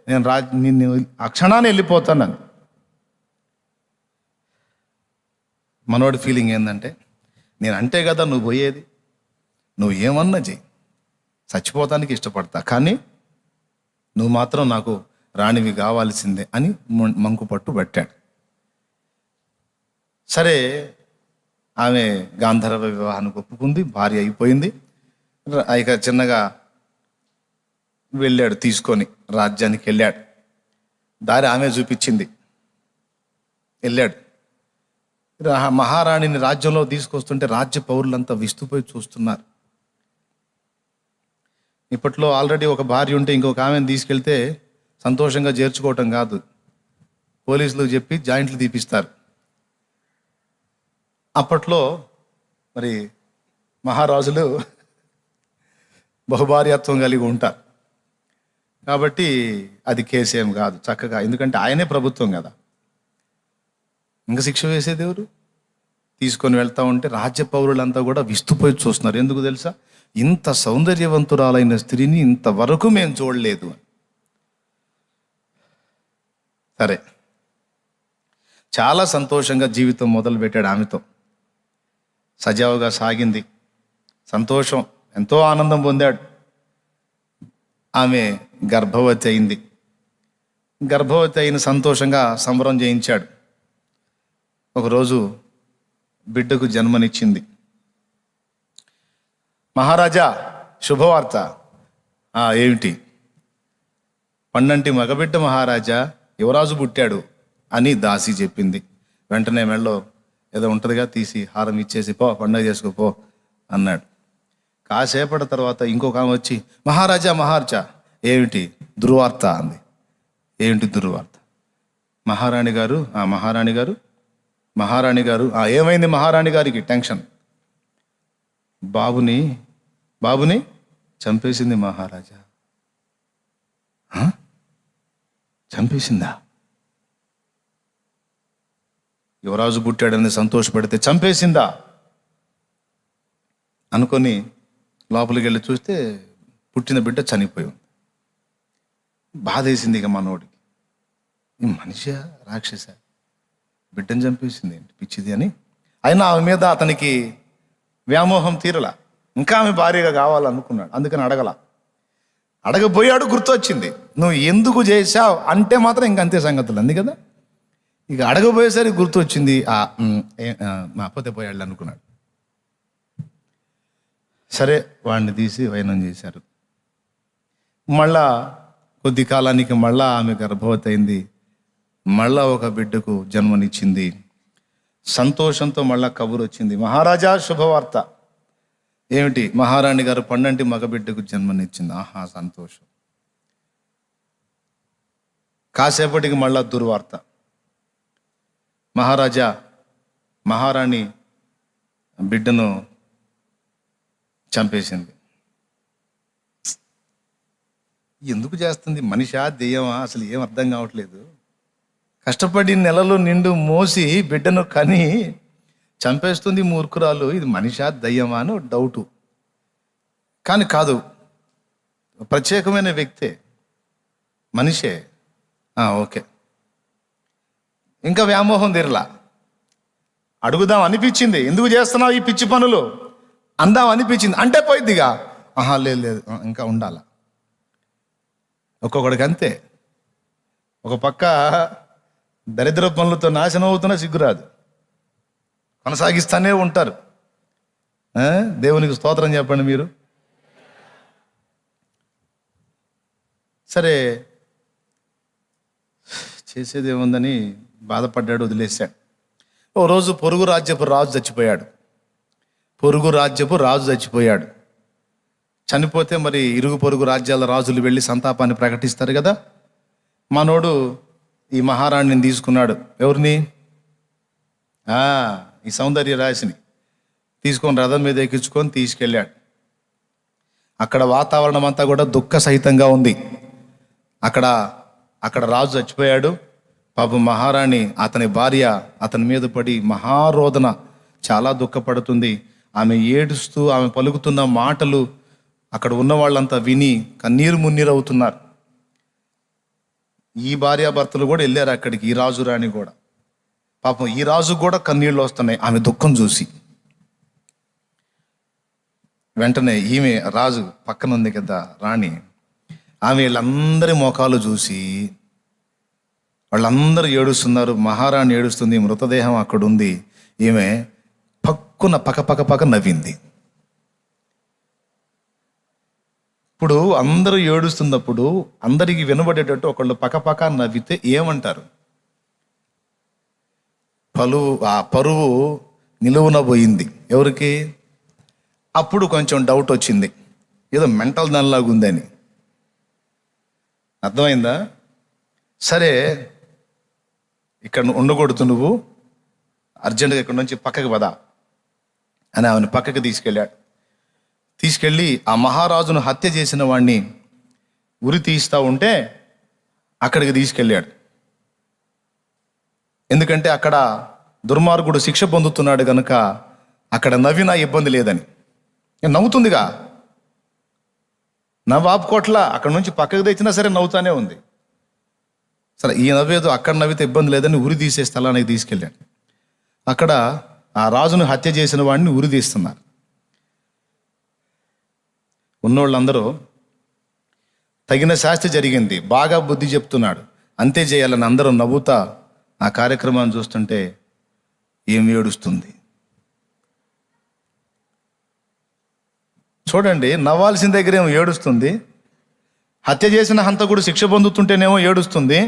నేను నిన్ను ఆ క్షణాన్ని వెళ్ళిపోతానని. మనోడి ఫీలింగ్ ఏంటంటే, నేను అంటే కదా నువ్వు పోయేది, నువ్వు ఏమన్నా చెయ్యి, చచ్చిపోతానికి ఇష్టపడతా, కానీ నువ్వు మాత్రం నాకు రాణివి కావాల్సిందే అని మంకు పట్టు పట్టాడు. సరే, ఆమె గాంధర్వ వివాహానికి ఒప్పుకుంది, భార్య అయిపోయింది. ఇక చిన్నగా వెళ్ళాడు, తీసుకొని రాజ్యానికి వెళ్ళాడు. దారి ఆమె చూపించింది, వెళ్ళాడు. మహారాణిని రాజ్యంలో తీసుకొస్తుంటే రాజ్య పౌరులంతా విస్తుపోయి చూస్తున్నారు. ఇప్పట్లో ఆల్రెడీ ఒక భార్య ఉంటే ఇంకొక ఆమెను తీసుకెళ్తే సంతోషంగా చేర్చుకోవటం కాదు, పోలీసులకు చెప్పి జాయింట్లు తీపిస్తారు. అప్పట్లో మరి మహారాజులు బహుభార్యత్వం కలిగి ఉంటారు కాబట్టి అది కేసేం కాదు చక్కగా, ఎందుకంటే ఆయనే ప్రభుత్వం కదా. ఇంకా శిక్ష వేసేది ఎవరు? తీసుకొని వెళ్తా ఉంటే రాజ్య పౌరులంతా కూడా విస్తుపోయి చూస్తున్నారు. ఎందుకు తెలుసా? ఇంత సౌందర్యవంతురాలైన స్త్రీని ఇంతవరకు మేము చూడలేదు. సరే, చాలా సంతోషంగా జీవితం మొదలుపెట్టాడు. ఆమెతో సజావుగా సాగింది, సంతోషం, ఎంతో ఆనందం పొందాడు. ఆమె గర్భవతి అయింది. గర్భవతి అయిన సంతోషంగా సంబరం చేయించాడు. ఒకరోజు బిడ్డకు జన్మనిచ్చింది. మహారాజా, శుభవార్త. ఏమిటి? పండంటి మగబిడ్డ మహారాజా, యువరాజు పుట్టాడు అని దాసి చెప్పింది. వెంటనే మెళ్ళో ఏదో ఉంటుందిగా తీసి హారం ఇచ్చేసి పో, పండగ చేసుకోపో అన్నాడు. కాసేపటి తర్వాత ఇంకొక ఆమె వచ్చి, మహారాజా మహారాజా, ఏమిటి? దుర్వార్త అంది. ఏమిటి దుర్వార్త? మహారాణి గారు మహారాణి గారు ఏమైంది? మహారాణి గారికి టెన్షన్. బాబుని చంపేసింది మహారాజా. చంపేసిందా? యువరాజు పుట్టాడని సంతోషపడితే చంపేసిందా అనుకొని లోపలికి వెళ్ళి చూస్తే పుట్టిన బిడ్డ చనిపోయింది. బాధేసింది ఇక మనోడికి. ఈ మనిషి రాక్షస, బిడ్డను చంపేసింది ఏంటి, పిచ్చిది అని. అయినా ఆమె మీద అతనికి వ్యామోహం తీరలా, ఇంకా ఆమె భార్యగా కావాలనుకున్నాడు. అందుకని అడగబోయాడు, గుర్తొచ్చింది. నువ్వు ఎందుకు చేశావు అంటే మాత్రం ఇంకంతే సంగతులు అంది కదా. ఇక అడగబోయేసరికి గుర్తొచ్చింది. మా అప్పతే పోయాడు అనుకున్నాడు. సరే, వాడిని తీసి వైనం చేశారు. మళ్ళా కొద్ది కాలానికి మళ్ళా ఆమె గర్భవతి అయింది. మళ్ళా ఒక బిడ్డకు జన్మనిచ్చింది. సంతోషంతో మళ్ళా కబురు వచ్చింది, మహారాజా శుభవార్త. ఏమిటి? మహారాణి గారు పండంటి మగబిడ్డకు జన్మనిచ్చింది. ఆహా, సంతోషం. కాసేపటికి మళ్ళా దుర్వార్త. మహారాజా, మహారాణి బిడ్డను చంపేసింది. ఎందుకు చేస్తుంది? మనిషా దెయ్యమా? అసలు ఏం అర్థం కావట్లేదు. కష్టపడి నెలలు నిండు మోసి బిడ్డను కని చంపేస్తుంది మూర్ఖురాలు. ఇది మనిషా దయ్యమా అని డౌటు. కానీ కాదు, ప్రత్యేకమైన వ్యక్తే, మనిషే. ఓకే, ఇంకా వ్యామోహం తీరలా. అడుగుదాం అనిపించింది, ఎందుకు చేస్తున్నావు ఈ పిచ్చి పనులు అందాం అనిపించింది. అంటే పోయిద్దిగా. లేదు ఇంకా ఉండాల. ఒక్కొక్కడికి అంతే. ఒక పక్క దరిద్ర పనులతో నాశనం అవుతున్నా సిగ్గురాదు, కొనసాగిస్తానే ఉంటారు. దేవునికి స్తోత్రం చెప్పండి మీరు. సరే, చేసేది ఏముందని బాధపడ్డాడు, వదిలేశాడు. ఓ రోజు పొరుగు రాజ్యపు రాజు చచ్చిపోయాడు. చనిపోతే మరి ఇరుగు పొరుగు రాజ్యాల రాజులు వెళ్ళి సంతాపాన్ని ప్రకటిస్తారు కదా. మనోడు ఈ మహారాణిని తీసుకున్నాడు. ఎవరిని? ఈ సౌందర్య రాశిని తీసుకొని రథం మీద ఎక్కించుకొని తీసుకెళ్ళాడు. అక్కడ వాతావరణం అంతా కూడా దుఃఖ సహితంగా ఉంది. అక్కడ రాజు చచ్చిపోయాడు. పాపం మహారాణి, అతని భార్య అతని మీద పడి మహారోదన, చాలా దుఃఖపడుతుంది. ఆమె ఏడుస్తూ ఆమె పలుకుతున్న మాటలు అక్కడ ఉన్న వాళ్ళంతా విని కన్నీరు మున్నీరు అవుతున్నారు. ఈ భార్యాభర్తలు కూడా వెళ్ళారు అక్కడికి, ఈ రాజు రాణి కూడా. పాపం ఈ రాజు కూడా కన్నీళ్ళు వస్తున్నాయి ఆమె దుఃఖం చూసి. వెంటనే ఈమె, రాజు పక్కన ఉంది కదా రాణి, ఆమె వీళ్ళందరి మోకాలు చూసి వాళ్ళందరూ ఏడుస్తున్నారు. మహారాణి ఏడుస్తుంది, మృతదేహం అక్కడ ఉంది. ఈమె పక్కున పక్క నవ్వింది. ఇప్పుడు అందరూ ఏడుస్తున్నప్పుడు అందరికీ వినబడేటట్టు ఒకళ్ళు పక్క నవ్వితే ఏమంటారు? పరువు నిలువున పోయింది. ఎవరికి? అప్పుడు కొంచెం డౌట్ వచ్చింది. ఏదో మెంటల్ దానిలాగా ఉందని. అర్థమైందా? సరే, ఇక్కడ ఉండకూడదు, నువ్వు అర్జెంటుగా ఇక్కడ నుంచి పక్కకి పదా అని ఆమెను పక్కకి తీసుకెళ్ళాడు. తీసుకెళ్ళి ఆ మహారాజును హత్య చేసిన వాడిని ఉరి తీస్తూ ఉంటే అక్కడికి తీసుకెళ్ళాడు. ఎందుకంటే అక్కడ దుర్మార్గుడు శిక్ష పొందుతున్నాడు కనుక అక్కడ నవ్వినా ఇబ్బంది లేదని. నవ్వుతుందిగా, నవ్వు ఆపుకోట్ల, అక్కడ నుంచి పక్కకు తెచ్చినా సరే నవ్వుతానే ఉంది. సరే, ఈ నవ్వేదో అక్కడ నవ్వితే ఇబ్బంది లేదని ఉరి తీసే స్థలానికి తీసుకెళ్ళాడు. అక్కడ ఆ రాజును హత్య చేసిన వాడిని ఉరి తీస్తున్నారు. ఉన్నోళ్ళందరూ తగిన శాస్తి జరిగింది, బాగా బుద్ధి చెప్తున్నాడు, అంతే చేయాలని అందరూ నవ్వుతా ఆ కార్యక్రమాన్ని చూస్తుంటే ఏం ఏడుస్తుంది. చూడండి, నవ్వాల్సిన దగ్గర ఏమో ఏడుస్తుంది, హత్య చేసిన హంతకుడు శిక్ష పొందుతుంటేనేమో ఏడుస్తుంది,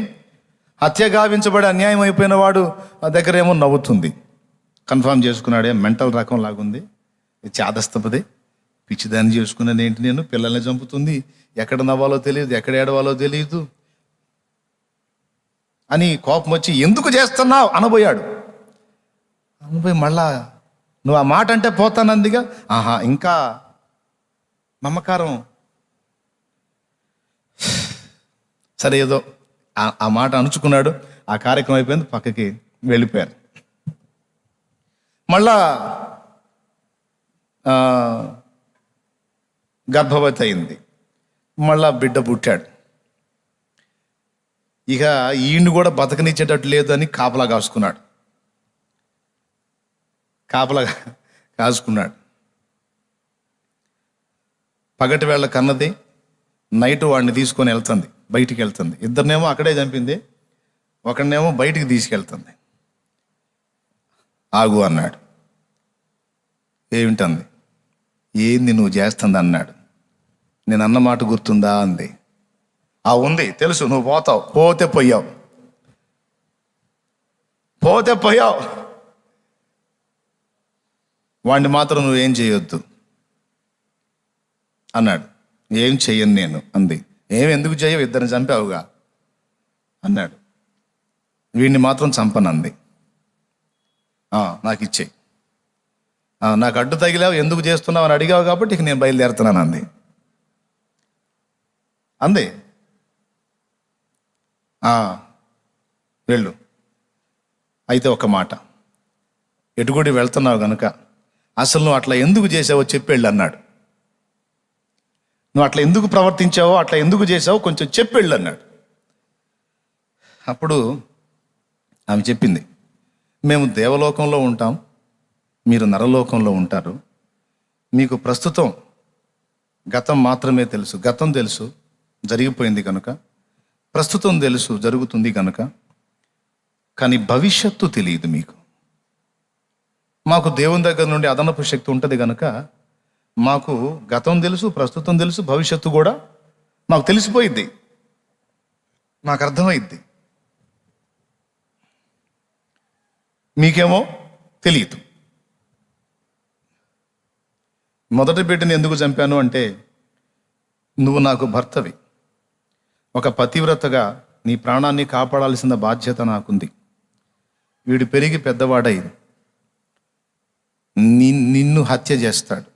హత్య గావించబడి అన్యాయం అయిపోయిన వాడు ఆ దగ్గర ఏమో నవ్వుతుంది. కన్ఫర్మ్ చేసుకున్నాడే, మెంటల్ రకం లాగుంది, చాదస్తపది, పిచ్చిదాన్ని చేసుకున్నాను ఏంటి, నేను పిల్లల్ని చంపుతుంది, ఎక్కడ నవ్వాలో తెలియదు, ఎక్కడ ఏడవాలో తెలియదు అని కోపం వచ్చి ఎందుకు చేస్తున్నావు అనబోయాడు. అనబోయి మళ్ళా నువ్వు ఆ మాట అంటే పోతానందిగా, ఆహా ఇంకా మమకారం. సరే, ఏదో ఆ మాట అణుచుకున్నాడు, ఆ కార్యక్రమం అయిపోయింది, పక్కకి వెళ్ళిపోయారు. మళ్ళా గర్భవతి అయింది, మళ్ళా బిడ్డ పుట్టాడు. ఇక ఈయన్ని కూడా బతకనిచ్చేటట్టు లేదు అని కాపలా కాసుకున్నాడు. పగటి వేళ కన్నది, నైట్ వాడిని తీసుకొని వెళ్తుంది, బయటికి వెళ్తుంది. ఇద్దరినేమో అక్కడే చంపింది, ఒకడినేమో బయటికి తీసుకెళ్తుంది. ఆగు అన్నాడు. ఏమిటంది? ఏంది నువ్వు చేస్తుంది అన్నాడు. నేను అన్న మాట గుర్తుందా అంది. ఆ ఉంది, తెలుసు, నువ్వు పోతావు, పోతే పోయావు వాడిని మాత్రం నువ్వేం చేయొద్దు అన్నాడు. ఏం చెయ్యను నేను అంది. ఎందుకు చేయవు, ఇద్దరిని చంపావుగా అన్నాడు. వీడిని మాత్రం చంపనంది. నాకు ఇచ్చేయి, నాకు అడ్డు తగిలావు, ఎందుకు చేస్తున్నావు అని అడిగావు కాబట్టి ఇక నేను బయలుదేరుతున్నాను అంది. వెళ్ళు, అయితే ఒక మాట, ఎటుగుడి వెళ్తున్నావు కనుక అసలు నువ్వు అట్లా ఎందుకు చేసావో చెప్పెళ్ళు అన్నాడు. నువ్వు అట్లా ఎందుకు ప్రవర్తించావో, అట్లా ఎందుకు చేసావో కొంచెం చెప్పెళ్ళు అన్నాడు. అప్పుడు ఆమె చెప్పింది, మేము దేవలోకంలో ఉంటాం, మీరు నరలోకంలో ఉంటారు, మీకు ప్రస్తుతం గతం మాత్రమే తెలుసు, గతం తెలుసు జరిగిపోయింది కనుక, ప్రస్తుతం తెలుసు జరుగుతుంది కనుక, కానీ భవిష్యత్తు తెలియదు మీకు. మాకు దేవుని దగ్గర నుండి అదనపు శక్తి ఉంటుంది కనుక మాకు గతం తెలుసు, ప్రస్తుతం తెలుసు, భవిష్యత్తు కూడా మాకు తెలిసిపోయిద్ది, మాకు అర్థమైద్ది. మీకేమో తెలియదు. మొదటి బిడ్డని ఎందుకు చంపాను అంటే, నువ్వు నాకు భర్తవి, ఒక పతివ్రతగా నీ ప్రాణాన్ని కాపాడాల్సిన బాధ్యత నాకుంది. వీడు పెరిగి పెద్దవాడై నిన్ను హత్య చేస్తాడు.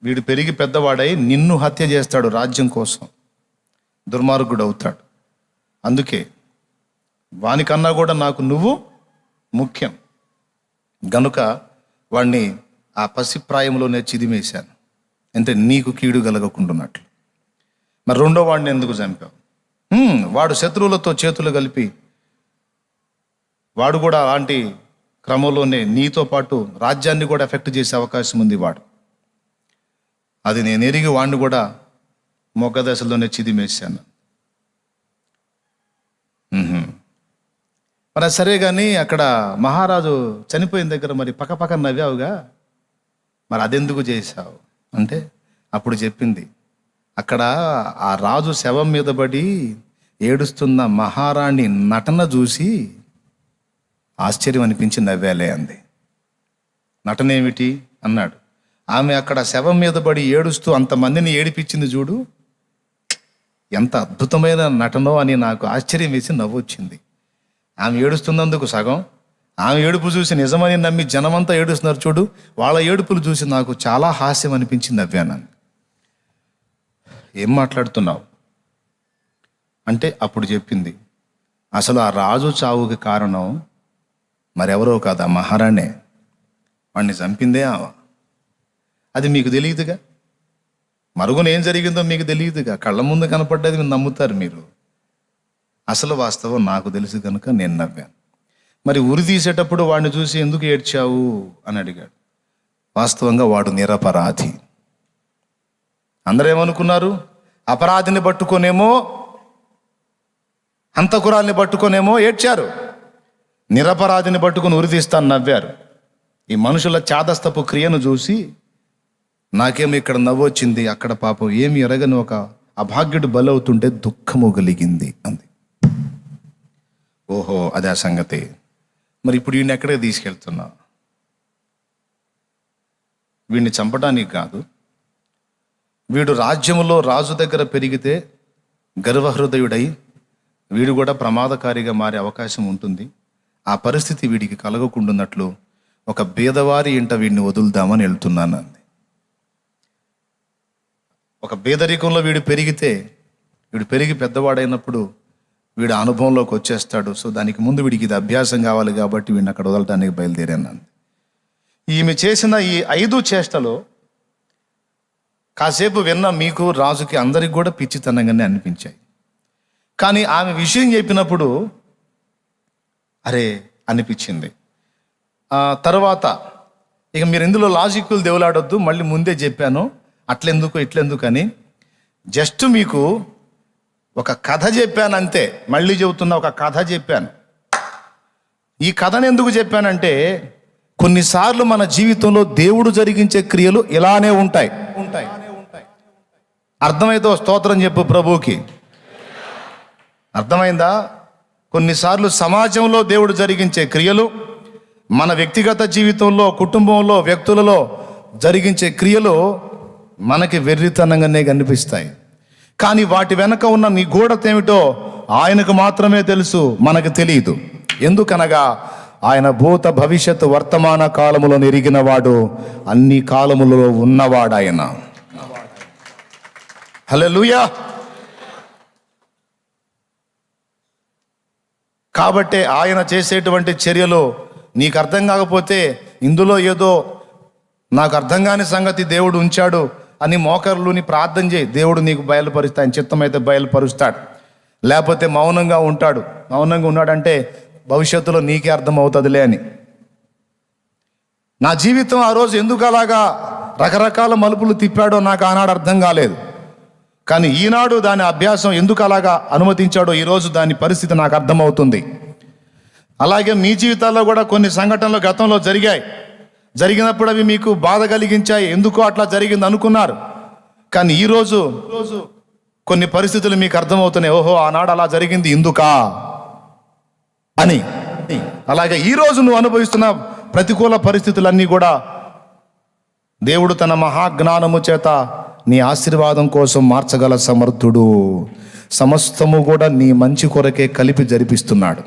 వీడు పెరిగి పెద్దవాడై నిన్ను హత్య చేస్తాడు, రాజ్యం కోసం దుర్మార్గుడు అవుతాడు. అందుకే వానికన్నా కూడా నాకు నువ్వు ముఖ్యం గనుక వాడిని ఆ పసిప్రాయంలోనే చిదిమేశాను, అంటే నీకు కీడు కలగకుండాన్నట్లు. మరి రెండో వాడిని ఎందుకు చంపావు? వాడు శత్రువులతో చేతులు కలిపి వాడు కూడా అలాంటి క్రమంలోనే నీతో పాటు రాజ్యాన్ని కూడా ఎఫెక్ట్ చేసే అవకాశం ఉంది వాడు. అది నేను ఎరిగి వాడిని కూడా మొగ్గ దశలోనే చిదిమేశాను. మరి సరే కానీ అక్కడ మహారాజు చనిపోయిన దగ్గర మరి పక్క నవ్వావుగా, మరి అదెందుకు చేశావు అంటే అప్పుడు చెప్పింది, అక్కడ ఆ రాజు శవం మీద పడి ఏడుస్తున్న మహారాణి నటన చూసి ఆశ్చర్యం అనిపించి నవ్వాలే అంది. నటనేమిటి అన్నాడు. ఆమె అక్కడ శవం మీద పడి ఏడుస్తూ అంతమందిని ఏడిపించింది చూడు. ఎంత అద్భుతమైన నటనో అని నాకు ఆశ్చర్యం వేసి నవ్వొచ్చింది. ఆమె ఏడుస్తున్నందుకు సగం, ఆమె ఏడుపు చూసి నిజమని నమ్మి జనమంతా ఏడుస్తున్నారు చూడు, వాళ్ళ ఏడుపులు చూసి నాకు చాలా హాస్యం అనిపించింది. నవ్వాను. ఏం మాట్లాడుతున్నావు అంటే అప్పుడు చెప్పింది, అసలు ఆ రాజు చావుకి కారణం మరెవరో కాదు, ఆ మహారాణే. వాడిని చంపిందే ఆమె. అది మీకు తెలియదుగా. మరుగున ఏం జరిగిందో మీకు తెలియదుగా. కళ్ళ ముందు కనపడ్డది మీరు నమ్ముతారు. మీరు అసలు వాస్తవం నాకు తెలుసు కనుక నేను నవ్వాను. మరి ఉరి తీసేటప్పుడు వాడిని చూసి ఎందుకు ఏడ్చావు అని అడిగాడు. వాస్తవంగా వాడు నిరపరాధి. అందరూ ఏమనుకున్నారు? అపరాధిని పట్టుకొనేమో, హంతకురాల్ని పట్టుకొనేమో ఏడ్చారు, నిరపరాధిని పట్టుకొని ఉరి తీస్తాను నవ్వారు. ఈ మనుషుల చాదస్తపు క్రియను చూసి నాకేమో ఇక్కడ నవ్వొచ్చింది, అక్కడ పాపం ఏమి ఎరగని ఒక అభాగ్యుడు బలవుతుంటే దుఃఖము కలిగింది అంది. ఓహో, అదే ఆ సంగతి. మరి ఇప్పుడు వీడిని ఎక్కడికి తీసుకెళ్తున్నా? వీడిని చంపడానికి కాదు. వీడు రాజ్యములో రాజు దగ్గర పెరిగితే గర్వహృదయుడై వీడు కూడా ప్రమాదకారిగా మారే అవకాశం ఉంటుంది. ఆ పరిస్థితి వీడికి కలగకుండాన్నట్లు ఒక బీదవారి ఇంట వీడిని వదులుదామని వెళ్తున్నాను అంది. ఒక బేదరికంలో వీడు పెరిగి పెద్దవాడైనప్పుడు వీడు అనుభవంలోకి వచ్చేస్తాడు. సో దానికి ముందు వీడికి ఇది అభ్యాసం కావాలి కాబట్టి వీడిని అక్కడ వదలటానికి బయలుదేరాను. ఈమె చేసిన ఈ 5 చేష్టలో కాసేపు విన్న మీకు, రాజుకి, అందరికి కూడా పిచ్చితనంగానే అనిపించాయి. కానీ ఆమె విషయం చెప్పినప్పుడు అరే అనిపించింది. తర్వాత ఇక మీరు ఇందులో లాజిక్లు దేవులాడొద్దు, మళ్ళీ ముందే చెప్పాను అట్లెందుకు ఇట్లెందుకు అని. జస్ట్ మీకు ఒక కథ చెప్పాను అంతే. మళ్ళీ చెబుతున్నా, ఒక కథ చెప్పాను. ఈ కథను ఎందుకు చెప్పానంటే కొన్నిసార్లు మన జీవితంలో దేవుడు జరిగించే క్రియలు ఇలానే ఉంటాయి. అర్థమైతే స్తోత్రం చెప్పు ప్రభువుకి. అర్థమైందా? కొన్నిసార్లు సమాజంలో దేవుడు జరిగించే క్రియలు, మన వ్యక్తిగత జీవితంలో, కుటుంబంలో, వ్యక్తులలో జరిగించే క్రియలు మనకి వెర్రితనంగానే కనిపిస్తాయి. కానీ వాటి వెనక ఉన్న నిగూఢత ఏమిటో ఆయనకు మాత్రమే తెలుసు, మనకు తెలియదు. ఎందుకనగా ఆయన భూత భవిష్యత్తు వర్తమాన కాలములో ఎరిగిన వాడు, అన్ని కాలములలో ఉన్నవాడు ఆయన. హల్లెలూయా. కాబట్టే ఆయన చేసేటువంటి చర్యలు నీకు అర్థం కాకపోతే, ఇందులో ఏదో నాకు అర్థం కాని సంగతి దేవుడు ఉంచాడు అని మోకర్లుని ప్రార్థన చేయి. దేవుడు నీకు బయలుపరుస్తా, ఆయన చిత్తమైతే బయలుపరుస్తాడు. లేకపోతే మౌనంగా ఉంటాడు. మౌనంగా ఉన్నాడంటే భవిష్యత్తులో నీకే అర్థమవుతుందిలే అని. నా జీవితం ఆ రోజు ఎందుకు అలాగా రకరకాల మలుపులు తిప్పాడో నాకు ఆనాడు అర్థం కాలేదు. కానీ ఈనాడు దాని అభ్యాసం ఎందుకు అలాగా అనుమతించాడో ఈరోజు దాని పరిస్థితి నాకు అర్థమవుతుంది. అలాగే మీ జీవితాల్లో కూడా కొన్ని సంఘటనలు గతంలో జరిగినప్పుడు అవి మీకు బాధ కలిగించాయి. ఎందుకో అట్లా జరిగింది అనుకున్నారు. కానీ ఈరోజు కొన్ని పరిస్థితులు మీకు అర్థమవుతున్నాయి. ఓహో, ఆనాడు అలా జరిగింది ఇందుకా అని. అలాగే ఈరోజు నువ్వు అనుభవిస్తున్న ప్రతికూల పరిస్థితులన్నీ కూడా దేవుడు తన మహాజ్ఞానము చేత నీ ఆశీర్వాదం కోసం మార్చగల సమర్థుడు. సమస్తము కూడా నీ మంచి కొరకే కలిపి జరిపిస్తున్నాడు.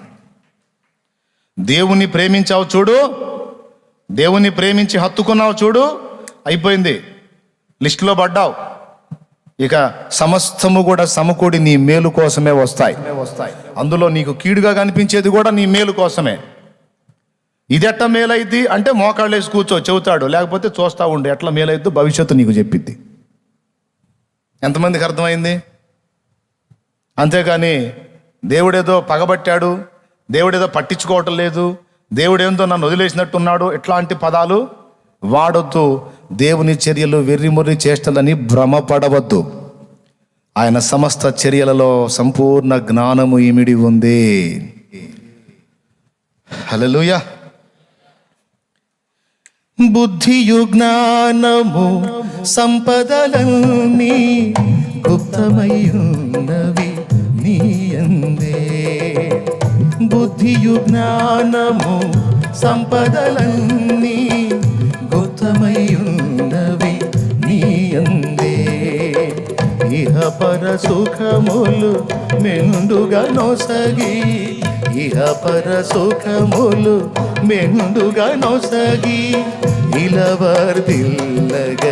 దేవుని ప్రేమించావు చూడు, దేవుని ప్రేమించి హత్తుకున్నావు చూడు, అయిపోయింది, లిస్టులో పడ్డావు. ఇక సమస్తము కూడా సమకూడి నీ మేలు కోసమే వస్తాయి. అందులో నీకు కీడుగా కనిపించేది కూడా నీ మేలు కోసమే. ఇది ఎట్లా మేలైద్ది అంటే మోకాళ్ళు వేసి కూర్చో చెబుతాడు, లేకపోతే చూస్తా ఉండు ఎట్లా మేలైద్దు భవిష్యత్తు నీకు చెప్పిద్ది. ఎంతమందికి అర్థమైంది? అంతేకాని దేవుడేదో పగబట్టాడు, దేవుడేదో పట్టించుకోవటం లేదు, దేవుడేందో నన్ను వదిలేసినట్టున్నాడు, ఇట్లాంటి పదాలు వాడొద్దు. దేవుని చర్యలు వెర్రిమొర్రి చేష్టలని భ్రమపడవద్దు. ఆయన సమస్త చర్యలలో సంపూర్ణ జ్ఞానము ఇమిడి ఉంది. హల్లెలూయా. బుద్ధియు జ్ఞానము సంపదలన్నీ గుప్తమయ్యున్నవి నీయందే. బుద్ధియు జ్ఞానము సంపదలన్నీ గుప్తమయ్యున్నవి ఇహ పర సుఖములు మెండుగా నొసగి, ఇహ పర సుఖములు మెండుగా నొసగి, ఇలవర్దిల్లగ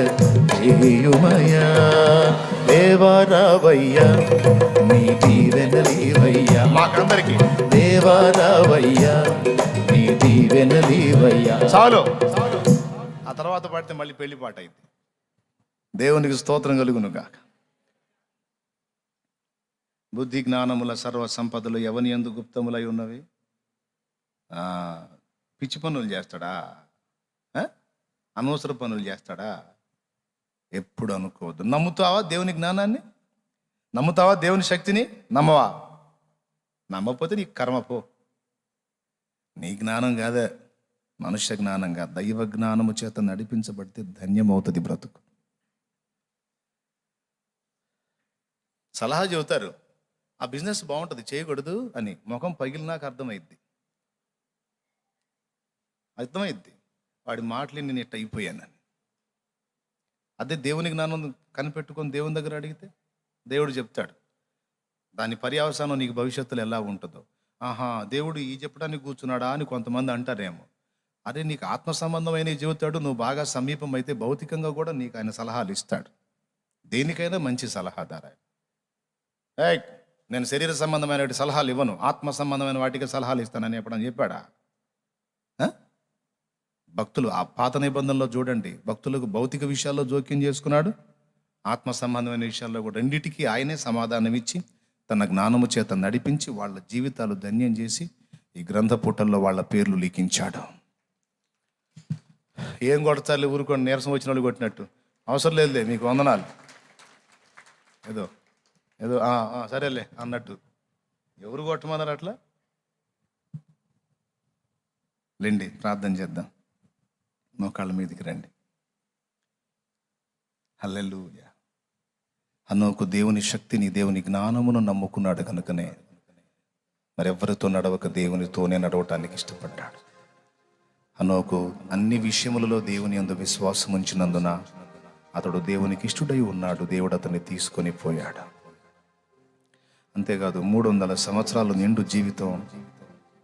చేయుమయా. దేవారావయ్యా నీ దీవెనలీవయ్యా, మాకందరికి దేవారావయ్యా నీ దీవెనలీవయ్యా. చాలు, ఆ తర్వాత పాడితే మళ్ళీ పెళ్లి పాట అయింది. దేవునికి స్తోత్రం కలుగును గాక. బుద్ధి జ్ఞానముల సర్వ సంపదలు ఎవని యందు గుప్తములై ఉన్నవి. పిచ్చి పనులు చేస్తాడా, అనవసర పనులు చేస్తాడా? ఎప్పుడు అనుకోవద్దు. నమ్ముతావా దేవుని జ్ఞానాన్ని? నమ్ముతావా దేవుని శక్తిని? నమ్మవా? నమ్మకపోతే నీ కర్మ పో. నీ జ్ఞానం కాదే, మనుష్య జ్ఞానం కాదు, దైవ జ్ఞానము చేత నడిపించబడితే ధన్యమవుతుంది బ్రతుకు. సలహా చెబుతారు, ఆ బిజినెస్ బాగుంటుంది చేయకూడదు అని. ముఖం పగిలినాక అర్థమైద్ది. వాడి మాటలు నేను ఇట్ట అయిపోయానని. అదే దేవుని జ్ఞానం కనిపెట్టుకొని దేవుని దగ్గర అడిగితే దేవుడు చెప్తాడు దాని పర్యవసానం నీకు భవిష్యత్తులో ఎలా ఉంటుందో. దేవుడు ఈ చెప్పడానికి కూర్చున్నాడా అని కొంతమంది అంటారేమో. అరే, నీకు ఆత్మ సంబంధమైన చెబుతాడు. నువ్వు బాగా సమీపం అయితే భౌతికంగా కూడా నీకు ఆయన సలహాలు ఇస్తాడు. దేనికైనా మంచి సలహాదారు ఆయన. నేను శరీర సంబంధమైన సలహాలు ఇవ్వను, ఆత్మ సంబంధమైన వాటికి సలహాలు ఇస్తానని ఎప్పుడని చెప్పాడా? భక్తులు ఆ పాత నిబంధనలో చూడండి, భక్తులకు భౌతిక విషయాల్లో జోక్యం చేసుకున్నాడు, ఆత్మ సంబంధమైన విషయాల్లో కూడా రెండింటికి ఆయనే సమాధానం ఇచ్చి తన జ్ఞానము చేత నడిపించి వాళ్ళ జీవితాలు ధన్యం చేసి ఈ గ్రంథ పుటల్లో వాళ్ళ పేర్లు లిఖించాడు. ఏం కొడతారు ఊరుకోండి, నీరసం వచ్చిన వాళ్ళు కొట్టినట్టు. అవసరం లేదులే, మీకు వందనాలు, ఏదో ఏదో సరేలే అన్నట్టు. ఎవరు కొట్టమన్నారు అట్లా? లేండి, ప్రార్థన చేద్దాం. మోకాళ్ళ మీదకి రండి. హల్లెలూయా. హనోకు దేవుని శక్తిని, దేవుని జ్ఞానమును నమ్ముకున్నాడు కనుకనే మరెవరితో నడవక దేవునితోనే నడవటానికి ఇష్టపడ్డాడు. హనోకు అన్ని విషయములలో దేవుని యందు విశ్వాసం ఉంచినందున అతడు దేవునికి ఇష్టడై ఉన్నాడు. దేవుడు అతన్ని తీసుకొని పోయాడు. అంతేకాదు 300 సంవత్సరాలు నిండు జీవితం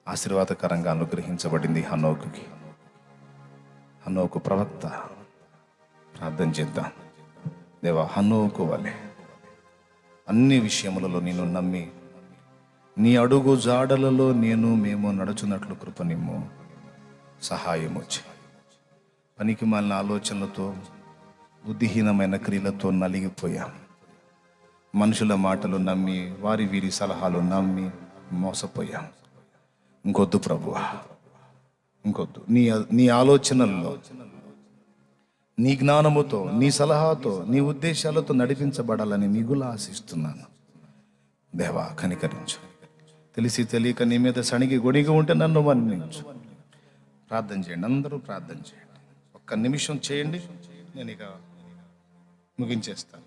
ఆశీర్వాదకరంగా అనుగ్రహించబడింది హనోకుకి. హనోకు ప్రవక్త. ప్రార్థన చేద్దాం. దేవా, హనోకు వలె అన్ని విషయములలో నేను నమ్మి నీ అడుగు జాడలలో మేము నడుచున్నట్లు కృపనిమ్ము, సహాయము చేయి. పనికి మాలిన ఆలోచనలతో, బుద్ధిహీనమైన క్రియలతో నలిగిపోయాం. మనుషుల మాటలు నమ్మి, వారి వీరి సలహాలు నమ్మి మోసపోయాం. ఇంకొద్దు ప్రభువా, ఇంకొద్దు. నీ ఆలోచనల్లో, నీ జ్ఞానముతో, నీ సలహాతో, నీ ఉద్దేశాలతో నడిపించబడాలని మిగులు ఆశిస్తున్నాను. దేవా, కనికరించు. తెలిసి తెలియక నీ మీద సణిగి గొణిగి ఉంటే నన్ను మన్నించు. ప్రార్థన చేయండి, అందరూ ప్రార్థన చేయండి. ఒక్క నిమిషం చేయండి, నేను ఇక ముగించేస్తాను.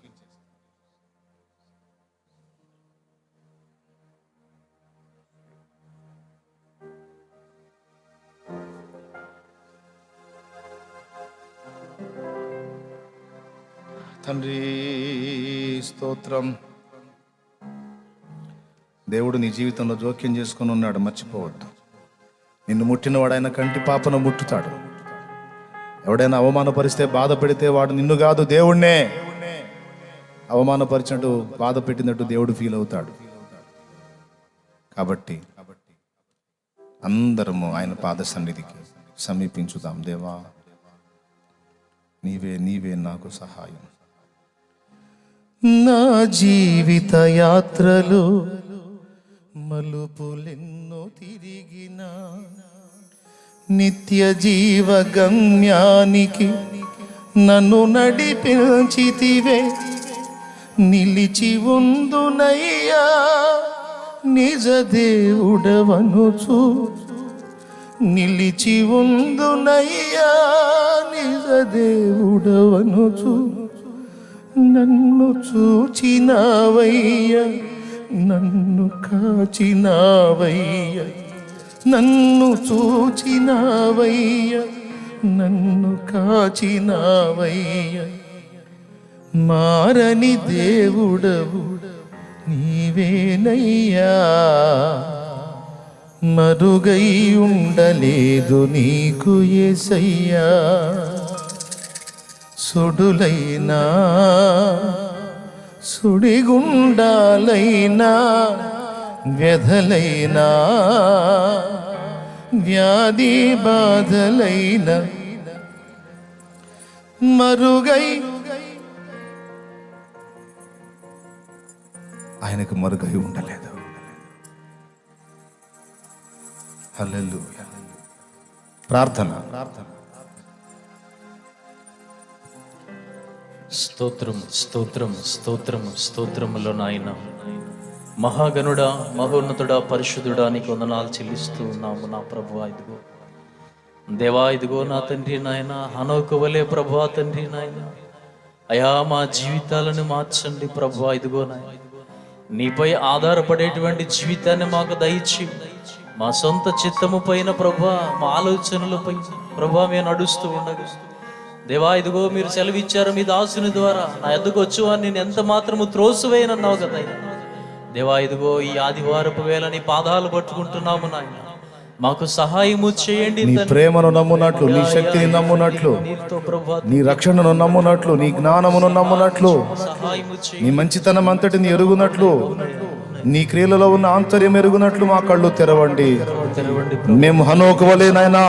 తండ్రి స్తోత్రం. దేవుడు నీ జీవితంలో జోక్యం చేసుకుని ఉన్నాడు, మర్చిపోవద్దు. నిన్ను ముట్టినవాడు ఆయన కంటి పాపను ముట్టుతాడు. ఎవడైనా అవమానపరిస్తే, బాధ పెడితే వాడు నిన్ను కాదు దేవుణ్ణే అవమానపరిచినట్టు, బాధ పెట్టినట్టు దేవుడు ఫీల్ అవుతాడు. కాబట్టి అందరము ఆయన పాద సన్నిధికి సమీపించుదాం. దేవా, నీవే నాకు సహాయం. నా జీవిత యాత్రలో మలుపులెన్నో తిరిగిన నిత్య జీవ గమ్యానికి నన్ను నడిపించితివే. నిలిచి ఉందునయ్యా నిజ దేవుడవనుచు, నిలిచి ఉందునయ్యా నిజ దేవుడవనుచు. నన్ను చూచినావయ్య, నన్ను కాచినావయ్య, నన్ను చూచినావయ్య, నన్ను కాచినావయ్య. మారని దేవుడవు నీవేనయ్యా, మరుగై ఉండలేదు నీకు యేసయ్యా. సుడులైనా సుడిగుండాలైనా వ్యధలైనా వ్యాధి బాధలైనా మరుగై ఆయనకు మరుగై ఉండలేదు. హల్లెలూయా. ప్రార్థన. స్తోత్రం స్తోత్రం స్తోత్రం స్తోత్రములో నాయన, మహాగణుడా మహోన్నతుడా పరిశుద్ధుడా నీకు వందనాలు చెల్లిస్తూ ఉన్నాము నా ప్రభువా. ఇదిగో దేవా, ఇదిగో నా తండ్రి నాయన, హనోకు వలే ప్రభువా తండ్రి నాయన, అయా మా జీవితాలను మార్చండి ప్రభువా. ఇదిగో నాయన, నీపై ఆధారపడేటువంటి జీవితాన్ని మాకు దయచి, మా సొంత చిత్తము పైన ప్రభువా, మా ఆలోచనలపై ప్రభువా మేము నడుస్తూ ఉండగా దేవా, ఇదిగో మీరు సెలవిచ్చారు మీ దాసుని ద్వారా, నా ఎద్దుకు వచ్చువాన్ని నేను ఎంత మాత్రము త్రోసివేయనన్నావు కదా దేవా. ఇదిగో ఈ ఆదివారపు వేళ నీ పాదాలు పట్టుకుంటున్నాము నాయన, మాకు సహాయము చేయండి. నీ ప్రేమను నమ్మునట్లు, నీ శక్తిని నమ్మునట్లు, నీ రక్షణను నమ్మునట్లు, నీ జ్ఞానమును నమ్మునట్లు, నీ మంచితనం అంతటిని ఎరుగునట్లు, నీ క్రియలలో ఉన్న ఆంతర్యం ఎరుగునట్లు మా కళ్ళు తెరవండి. మేము హనోకు వలె నాయనా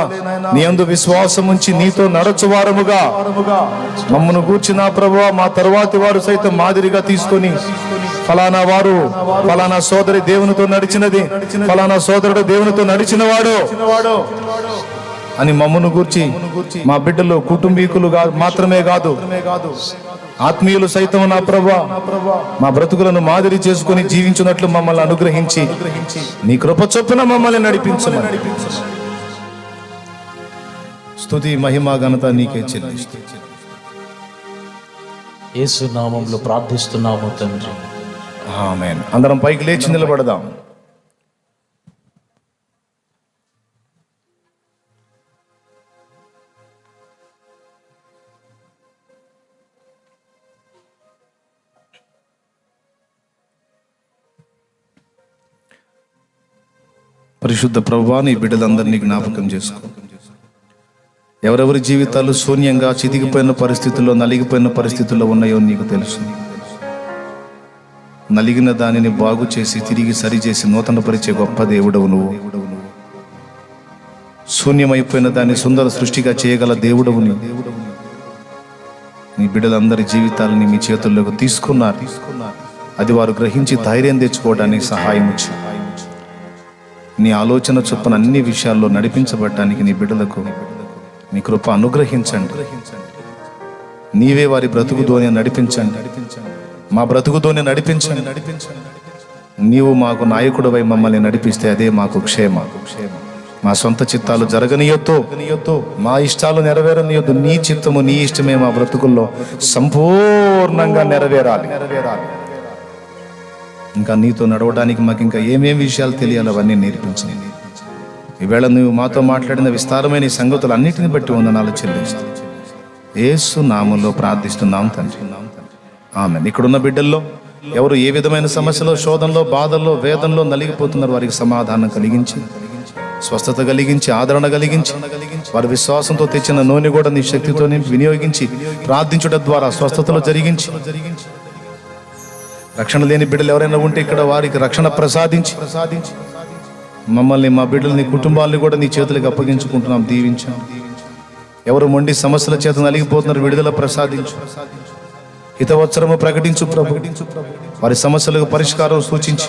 నీ యందు విశ్వాసం ఉంచి నీతో నడచువారముగా మమ్మను గూర్చిన ప్రభువా, మా తరువాతి వారు సైతం మాదిరిగా తీసుకొని, ఫలానా వారు ఫలానా సోదరి దేవునితో నడిచినది, ఫలానా సోదరుడు దేవునితో నడిచిన వాడు అని మమ్మను గూర్చి మా బిడ్డలు కుటుంబీకులు మాత్రమే కాదు, ఆత్మీయులు సైతం నా ప్రభువా మా బ్రతుకులను మాదిరి చేసుకుని జీవించున్నట్లు మమ్మల్ని అనుగ్రహించి నీ కృప చొప్పున మమ్మల్ని నడిపించమని స్తుతి మహిమ ఘనత నీకే చెల్లిస్తూ యేసు నామములో ప్రార్థిస్తున్నాము తండ్రి, ఆమేన్. అందరం పైకి లేచి నిలబడదాం. పరిశుద్ధ ప్రభువా, నీ బిడ్డలందరినీ జ్ఞాపకం చేసుకో. ఎవరెవరి జీవితాలు శూన్యంగా చితికిపోయిన పరిస్థితుల్లో, నలిగిపోయిన పరిస్థితుల్లో ఉన్నాయో నీకు తెలుసు. నలిగిన దానిని బాగు చేసి తిరిగి సరిచేసి నూతనపరిచే గొప్ప దేవుడవు నువ్వు. శూన్యమైపోయిన దాన్ని సుందర సృష్టిగా చేయగల దేవుడవు నీ. నీ బిడ్డలందరి జీవితాలని మీ చేతుల్లోకి తీసుకున్నారు. అది వారు గ్రహించి ధైర్యం తెచ్చుకోవడానికి సహాయం ఇచ్చి నీ ఆలోచన చొప్పున అన్ని విషయాల్లో నడిపించబడటానికి నీ బిడ్డలకు నీ కృప అనుగ్రహించండి. నీవే వారి బ్రతుకుతోనే నడిపించండి, మా బ్రతుకుతోనే నడిపించండి. నీవు మాకు నాయకుడివై మమ్మల్ని నడిపిస్తే అదే మాకు క్షేమ. మా సొంత చిత్తాలు జరగనియొద్దు, మా ఇష్టాలు నెరవేరనియొద్దు. నీ చిత్తము నీ ఇష్టమే మా బ్రతుకుల్లో సంపూర్ణంగా నెరవేరాలి. ఇంకా నీతో నడవడానికి మాకు ఇంకా ఏమేం విషయాలు తెలియాలో అవన్నీ నేర్పించండి. ఈవేళ నువ్వు మాతో మాట్లాడిన విస్తారమైన ఈ సంగతులు అన్నిటిని బట్టి వందనాలు చెల్లిస్తాం. యేసు నామములో ప్రార్థిస్తున్నాం తండ్రి, ఆమేన్. ఇక్కడున్న బిడ్డల్లో ఎవరు ఏ విధమైన సమస్యలో, శోధనలో, బాధల్లో, వేదనలో నలిగిపోతున్నారు వారికి సమాధానం కలిగించి, స్వస్థత కలిగించి, ఆదరణ కలిగించి, వారి విశ్వాసంతో తెచ్చిన నూనె కూడా నీ శక్తితో వినియోగించి ప్రార్థించడం ద్వారా స్వస్థతలు జరిగించి, రక్షణ లేని బిడ్డలు ఎవరైనా ఉంటే ఇక్కడ వారికి రక్షణ ప్రసాదించి మమ్మల్ని, మా బిడ్డల్ని, కుటుంబాలని కూడా నీ చేతులకు అప్పగించుకుంటున్నాం. దీవించాం. ఎవరు మొండి సమస్యల చేత నలిగిపోతున్నారు, విడుదల ప్రసాదించు. హితవత్సరము ప్రకటించు ప్రభు. వారి సమస్యలకు పరిష్కారం సూచించి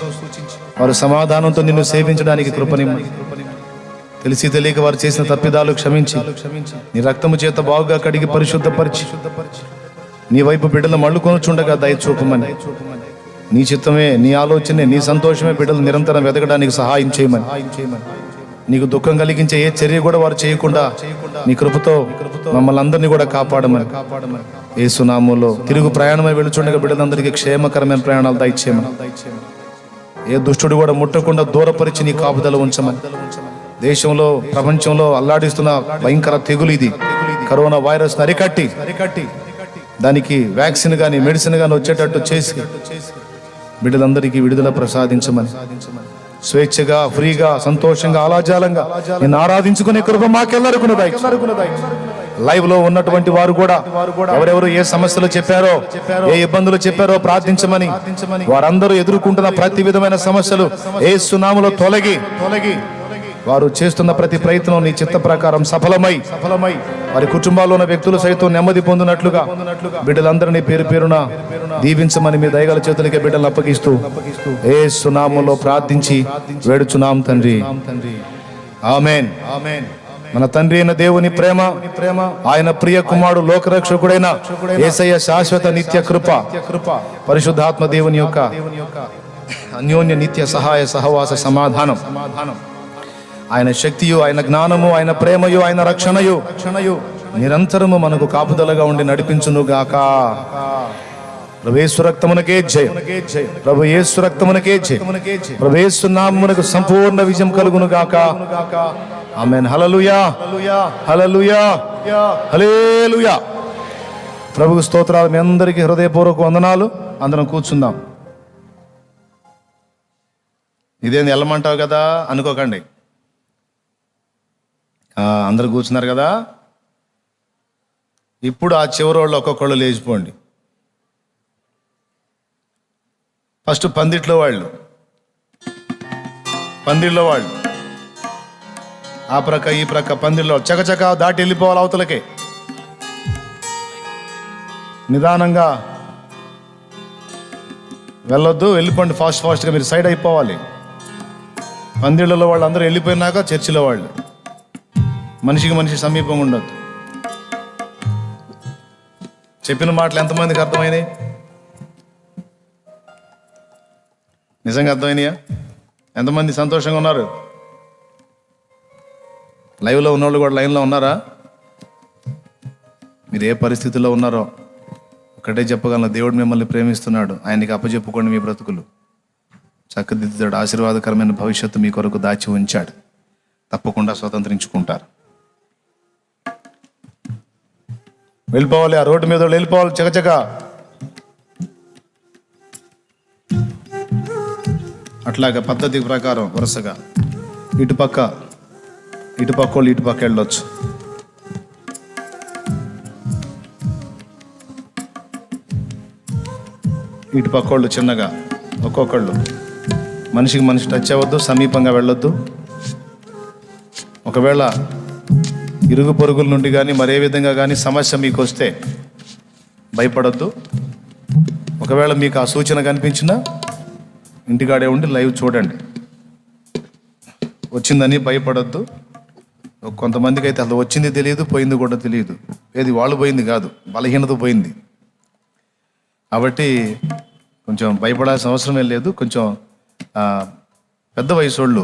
వారి సమాధానంతో నిన్ను సేవించడానికి కృపనిమ్మని. తెలిసి తెలియక వారు చేసిన తప్పిదాలు క్షమించి నీ రక్తము చేత బాగుగా కడిగి పరిశుద్ధపరిచి నీ వైపు బిడ్డలు మళ్ళుకొనుచుండగా దయ చూపమని. నీ చిత్తమే, నీ ఆలోచనే, నీ సంతోషమే బిడ్డలు నిరంతరం వెతకడానికి సహాయం చేయమని. నీకు దుఃఖం కలిగించే ఏ చర్య కూడా వారు చేయకుండా నీ కృపతో మమ్మల్ని అందరినీ కూడా కాపాడమని. యేసు నామములో తిరుగు ప్రయాణమై వెళుచుండగా బిడ్డలందరికీ క్షేమకరమైన ప్రయాణాలు దయచేయమని. ఏ దుష్టుడు కూడా ముట్టకుండా దూరపరిచి నీ కాపుదల ఉంచమని. దేశంలో, ప్రపంచంలో అల్లాడిస్తున్న భయంకర తెగులు ఇది, కరోనా వైరస్ అరికట్టి దానికి వ్యాక్సిన్ కానీ మెడిసిన్ కానీ వచ్చేటట్టు చేసి బిడ్డలందరికీ విడుదల ప్రసాదించమని, స్వేచ్ఛగా ఫ్రీగా సంతోషంగా ఆలాజాలంగా నిన్ను ఆరాధించుకునే కృప మాకెల్లరికీ లైవ్ లో ఉన్నటువంటి వారు కూడా ఎవరెవరు ఏ సమస్యలు చెప్పారో, ఏ ఇబ్బందులు చెప్పారో ప్రార్థించమని, వారందరూ ఎదుర్కొంటున్న ప్రతి విధమైన సమస్యలు యేసు నామములో తొలగి వారు చేస్తున్న ప్రతి ప్రయత్నం నీ చిత్త ప్రకారం సఫలమై వారి కుటుంబాల్లో ఉన్న వ్యక్తులు సైతం నెమ్మది పొందినట్లుగా బిడ్డలందరినీ పేరు పేరున దీవించమని మీ దయగల చేతులకే బిడ్డలను అప్పగిస్తూ యేసు నామములో ప్రార్థించి వేడుచున్నాం తండ్రి, ఆమేన్. మన తండ్రి అయిన దేవుని ప్రేమ, ఆయన ప్రియ కుమారుడు లోకరక్షకుడైన యేసయ్య శాశ్వత నిత్య కృప, పరిశుద్ధాత్మ దేవుని యొక్క అన్యోన్య నిత్య సహాయ సహవాస సమాధానం, ఆయన శక్తియు, ఆయన జ్ఞానము, ఆయన ప్రేమయు, ఆయన రక్షణయు నిరంతరము మనకు కాపుదలగా ఉండి నడిపించును గాక. ప్రభు యేసు రక్తమునకే జయం, ప్రభు యేసు రక్తమునకే జయం, ప్రభు యేసు నామమునకు సంపూర్ణ విజయం కలుగును గాక. ఆమేన్. హల్లెలూయా, హల్లెలూయా, హల్లెలూయా. ప్రభువు స్తోత్రాలు. మీ అందరికీ హృదయపూర్వక వందనాలు. అందరం కూర్చుందాం. ఇదేంది వెళ్ళమంటావు కదా అనుకోకండి. అందరు కూర్చున్నారు కదా. ఇప్పుడు ఆ చివరి వాళ్ళు ఒక్కొక్కళ్ళు లేచిపోండి. ఫస్ట్ పందిట్లో వాళ్ళు ఆ ప్రక్క ఈ ప్రక్క పందిట్లో చకచక దాటి వెళ్ళిపోవాలి అవతలకే. నిదానంగా వెళ్ళొద్దు, వెళ్ళిపోండి ఫాస్ట్గా. మీరు సైడ్ అయిపోవాలి. పందిళ్ళలో వాళ్ళు అందరూ వెళ్ళిపోయినాక చర్చిలో వాళ్ళు మనిషికి మనిషి సమీపంగా ఉండొద్దు. చెప్పిన మాటలు ఎంతమందికి అర్థమైనాయి? నిజంగా అర్థమైనాయా? ఎంతమంది సంతోషంగా ఉన్నారు? లైవ్లో ఉన్నోళ్ళు కూడా లైన్లో ఉన్నారా? మీరు ఏ పరిస్థితుల్లో ఉన్నారో ఒకటే చెప్పగలను, దేవుడు మిమ్మల్ని ప్రేమిస్తున్నాడు. ఆయనకి అప్పచెప్పుకోండి. మీ బ్రతుకులు చక్కదిద్దుతాడు. ఆశీర్వాదకరమైన భవిష్యత్తు మీ కొరకు దాచి ఉంచాడు. తప్పకుండా స్వతంత్రించుకుంటారు. వెళ్ళిపోవాలి. ఆ రోడ్డు మీద వెళ్ళిపోవాలి చకచక. అట్లాగా పద్ధతి ప్రకారం వరుసగా ఇటుపక్క వాళ్ళు ఇటుపక్క వెళ్ళొచ్చు. ఇటుపక్క వాళ్ళు చిన్నగా ఒక్కొక్కళ్ళు. మనిషికి మనిషి టచ్ అవ్వద్దు, సమీపంగా వెళ్ళొద్దు. ఒకవేళ ఇరుగు పొరుగుల నుండి కానీ మరే విధంగా కానీ సమస్య మీకు వస్తే భయపడొద్దు. ఒకవేళ మీకు ఆ సూచన కనిపించినా ఇంటికాడే ఉండి లైవ్ చూడండి. వచ్చిందని భయపడొద్దు. కొంతమందికి అయితే అసలు వచ్చింది తెలియదు, పోయింది కూడా తెలియదు. ఏది వాళ్ళు పోయింది కాదు, బలహీనత పోయింది. కాబట్టి కొంచెం భయపడాల్సిన అవసరమే లేదు. కొంచెం పెద్ద వయసు వాళ్ళు,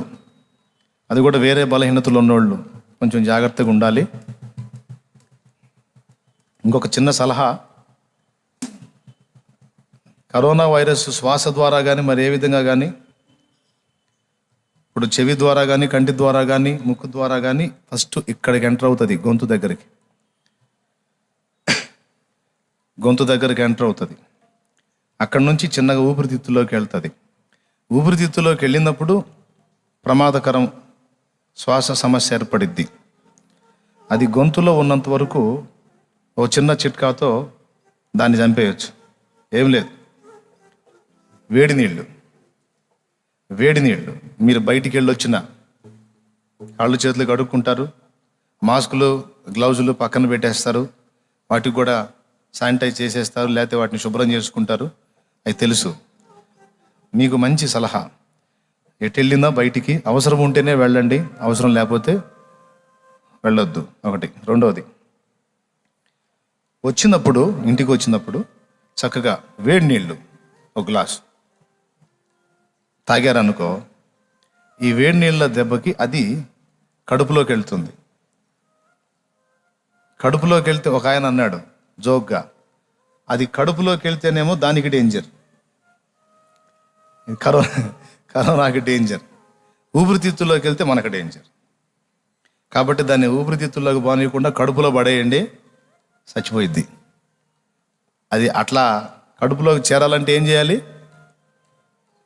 అది కూడా వేరే బలహీనతలు ఉన్నోళ్ళు కొంచెం జాగ్రత్తగా ఉండాలి. ఇంకొక చిన్న సలహా, కరోనా వైరస్ శ్వాస ద్వారా కానీ మరి ఏ విధంగా కానీ, ఇప్పుడు చెవి ద్వారా కానీ కంటి ద్వారా కానీ ముక్కు ద్వారా కానీ ఫస్ట్ ఇక్కడికి ఎంటర్ అవుతుంది. గొంతు దగ్గరికి ఎంటర్ అవుతుంది. అక్కడి నుంచి చిన్నగా ఊపిరితిత్తులోకి వెళ్తుంది. ఊపిరితిత్తులోకి వెళ్ళినప్పుడు ప్రమాదకరం శ్వాస సమస్య ఏర్పడిద్ది. అది గొంతులో ఉన్నంత వరకు ఓ చిన్న చిట్కాతో దాన్ని చంపేయచ్చు. ఏం లేదు, వేడి నీళ్ళు మీరు బయటికి వెళ్ళొచ్చిన కాళ్ళు చేతులు కడుక్కుంటారు, మాస్కులు గ్లౌజులు పక్కన పెట్టేస్తారు, వాటికి కూడా శానిటైజ్ చేసేస్తారు, లేకపోతే వాటిని శుభ్రం చేసుకుంటారు. అవి తెలుసు. మీకు మంచి సలహా, ఎటు వెళ్ళిందా బయటికి అవసరం ఉంటేనే వెళ్ళండి, అవసరం లేకపోతే వెళ్ళొద్దు. ఒకటి. రెండవది, ఇంటికి వచ్చినప్పుడు చక్కగా వేడి నీళ్ళు ఒక గ్లాసు తాగారనుకో, ఈ వేడి నీళ్ళ దెబ్బకి అది కడుపులోకి వెళ్తుంది. కడుపులోకి వెళ్తే ఒక ఆయన అన్నాడు జోక్గా, అది కడుపులోకి వెళ్తేనేమో దానికి డేంజర్, కరోనాకి డేంజర్. ఊపిరితిత్తుల్లోకి వెళ్తే మనకు డేంజర్. కాబట్టి దాన్ని ఊపిరితిత్తుల్లోకి బానియకుండా కడుపులో పడేయండి, చచ్చిపోయిద్ది. అది అట్లా కడుపులోకి చేరాలంటే ఏం చేయాలి?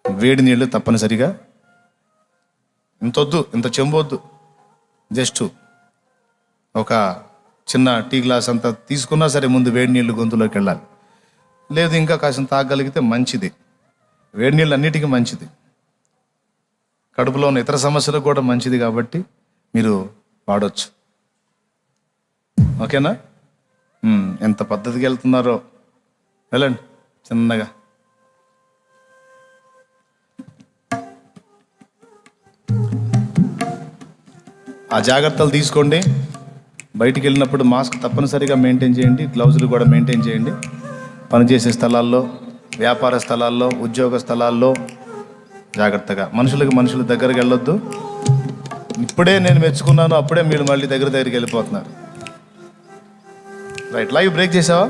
వేడి నీళ్ళు తప్పనిసరిగా, ఇంత వద్దు, ఇంత చెంబు వద్దు, జస్ట్ ఒక చిన్న టీ గ్లాస్ అంతా తీసుకున్నా సరే ముందు వేడి నీళ్ళు గొంతులోకి వెళ్ళాలి. లేదు ఇంకా కాసిన తాగగలిగితే మంచిది. వేడి నీళ్ళు అన్నిటికీ మంచిది, కడుపులో ఉన్న ఇతర సమస్యలకు కూడా మంచిది, కాబట్టి మీరు వాడవచ్చు. ఓకేనా? ఎంత పద్ధతికి వెళ్తున్నారో వెళ్ళండి చిన్నగా. ఆ జాగ్రత్తలు తీసుకోండి. బయటికి వెళ్ళినప్పుడు మాస్క్ తప్పనిసరిగా మెయింటైన్ చేయండి, గ్లౌజులు కూడా మెయింటైన్ చేయండి. పనిచేసే స్థలాల్లో, వ్యాపార స్థలాల్లో, ఉద్యోగ స్థలాల్లో జాగ్రత్తగా. మనుషులు దగ్గరికి వెళ్ళొద్దు. ఇప్పుడే నేను మెచ్చుకున్నాను, అప్పుడే మీరు మళ్ళీ దగ్గరికి వెళ్ళిపోతున్నారు. రైట్, లైవ్ బ్రేక్ చేసావా?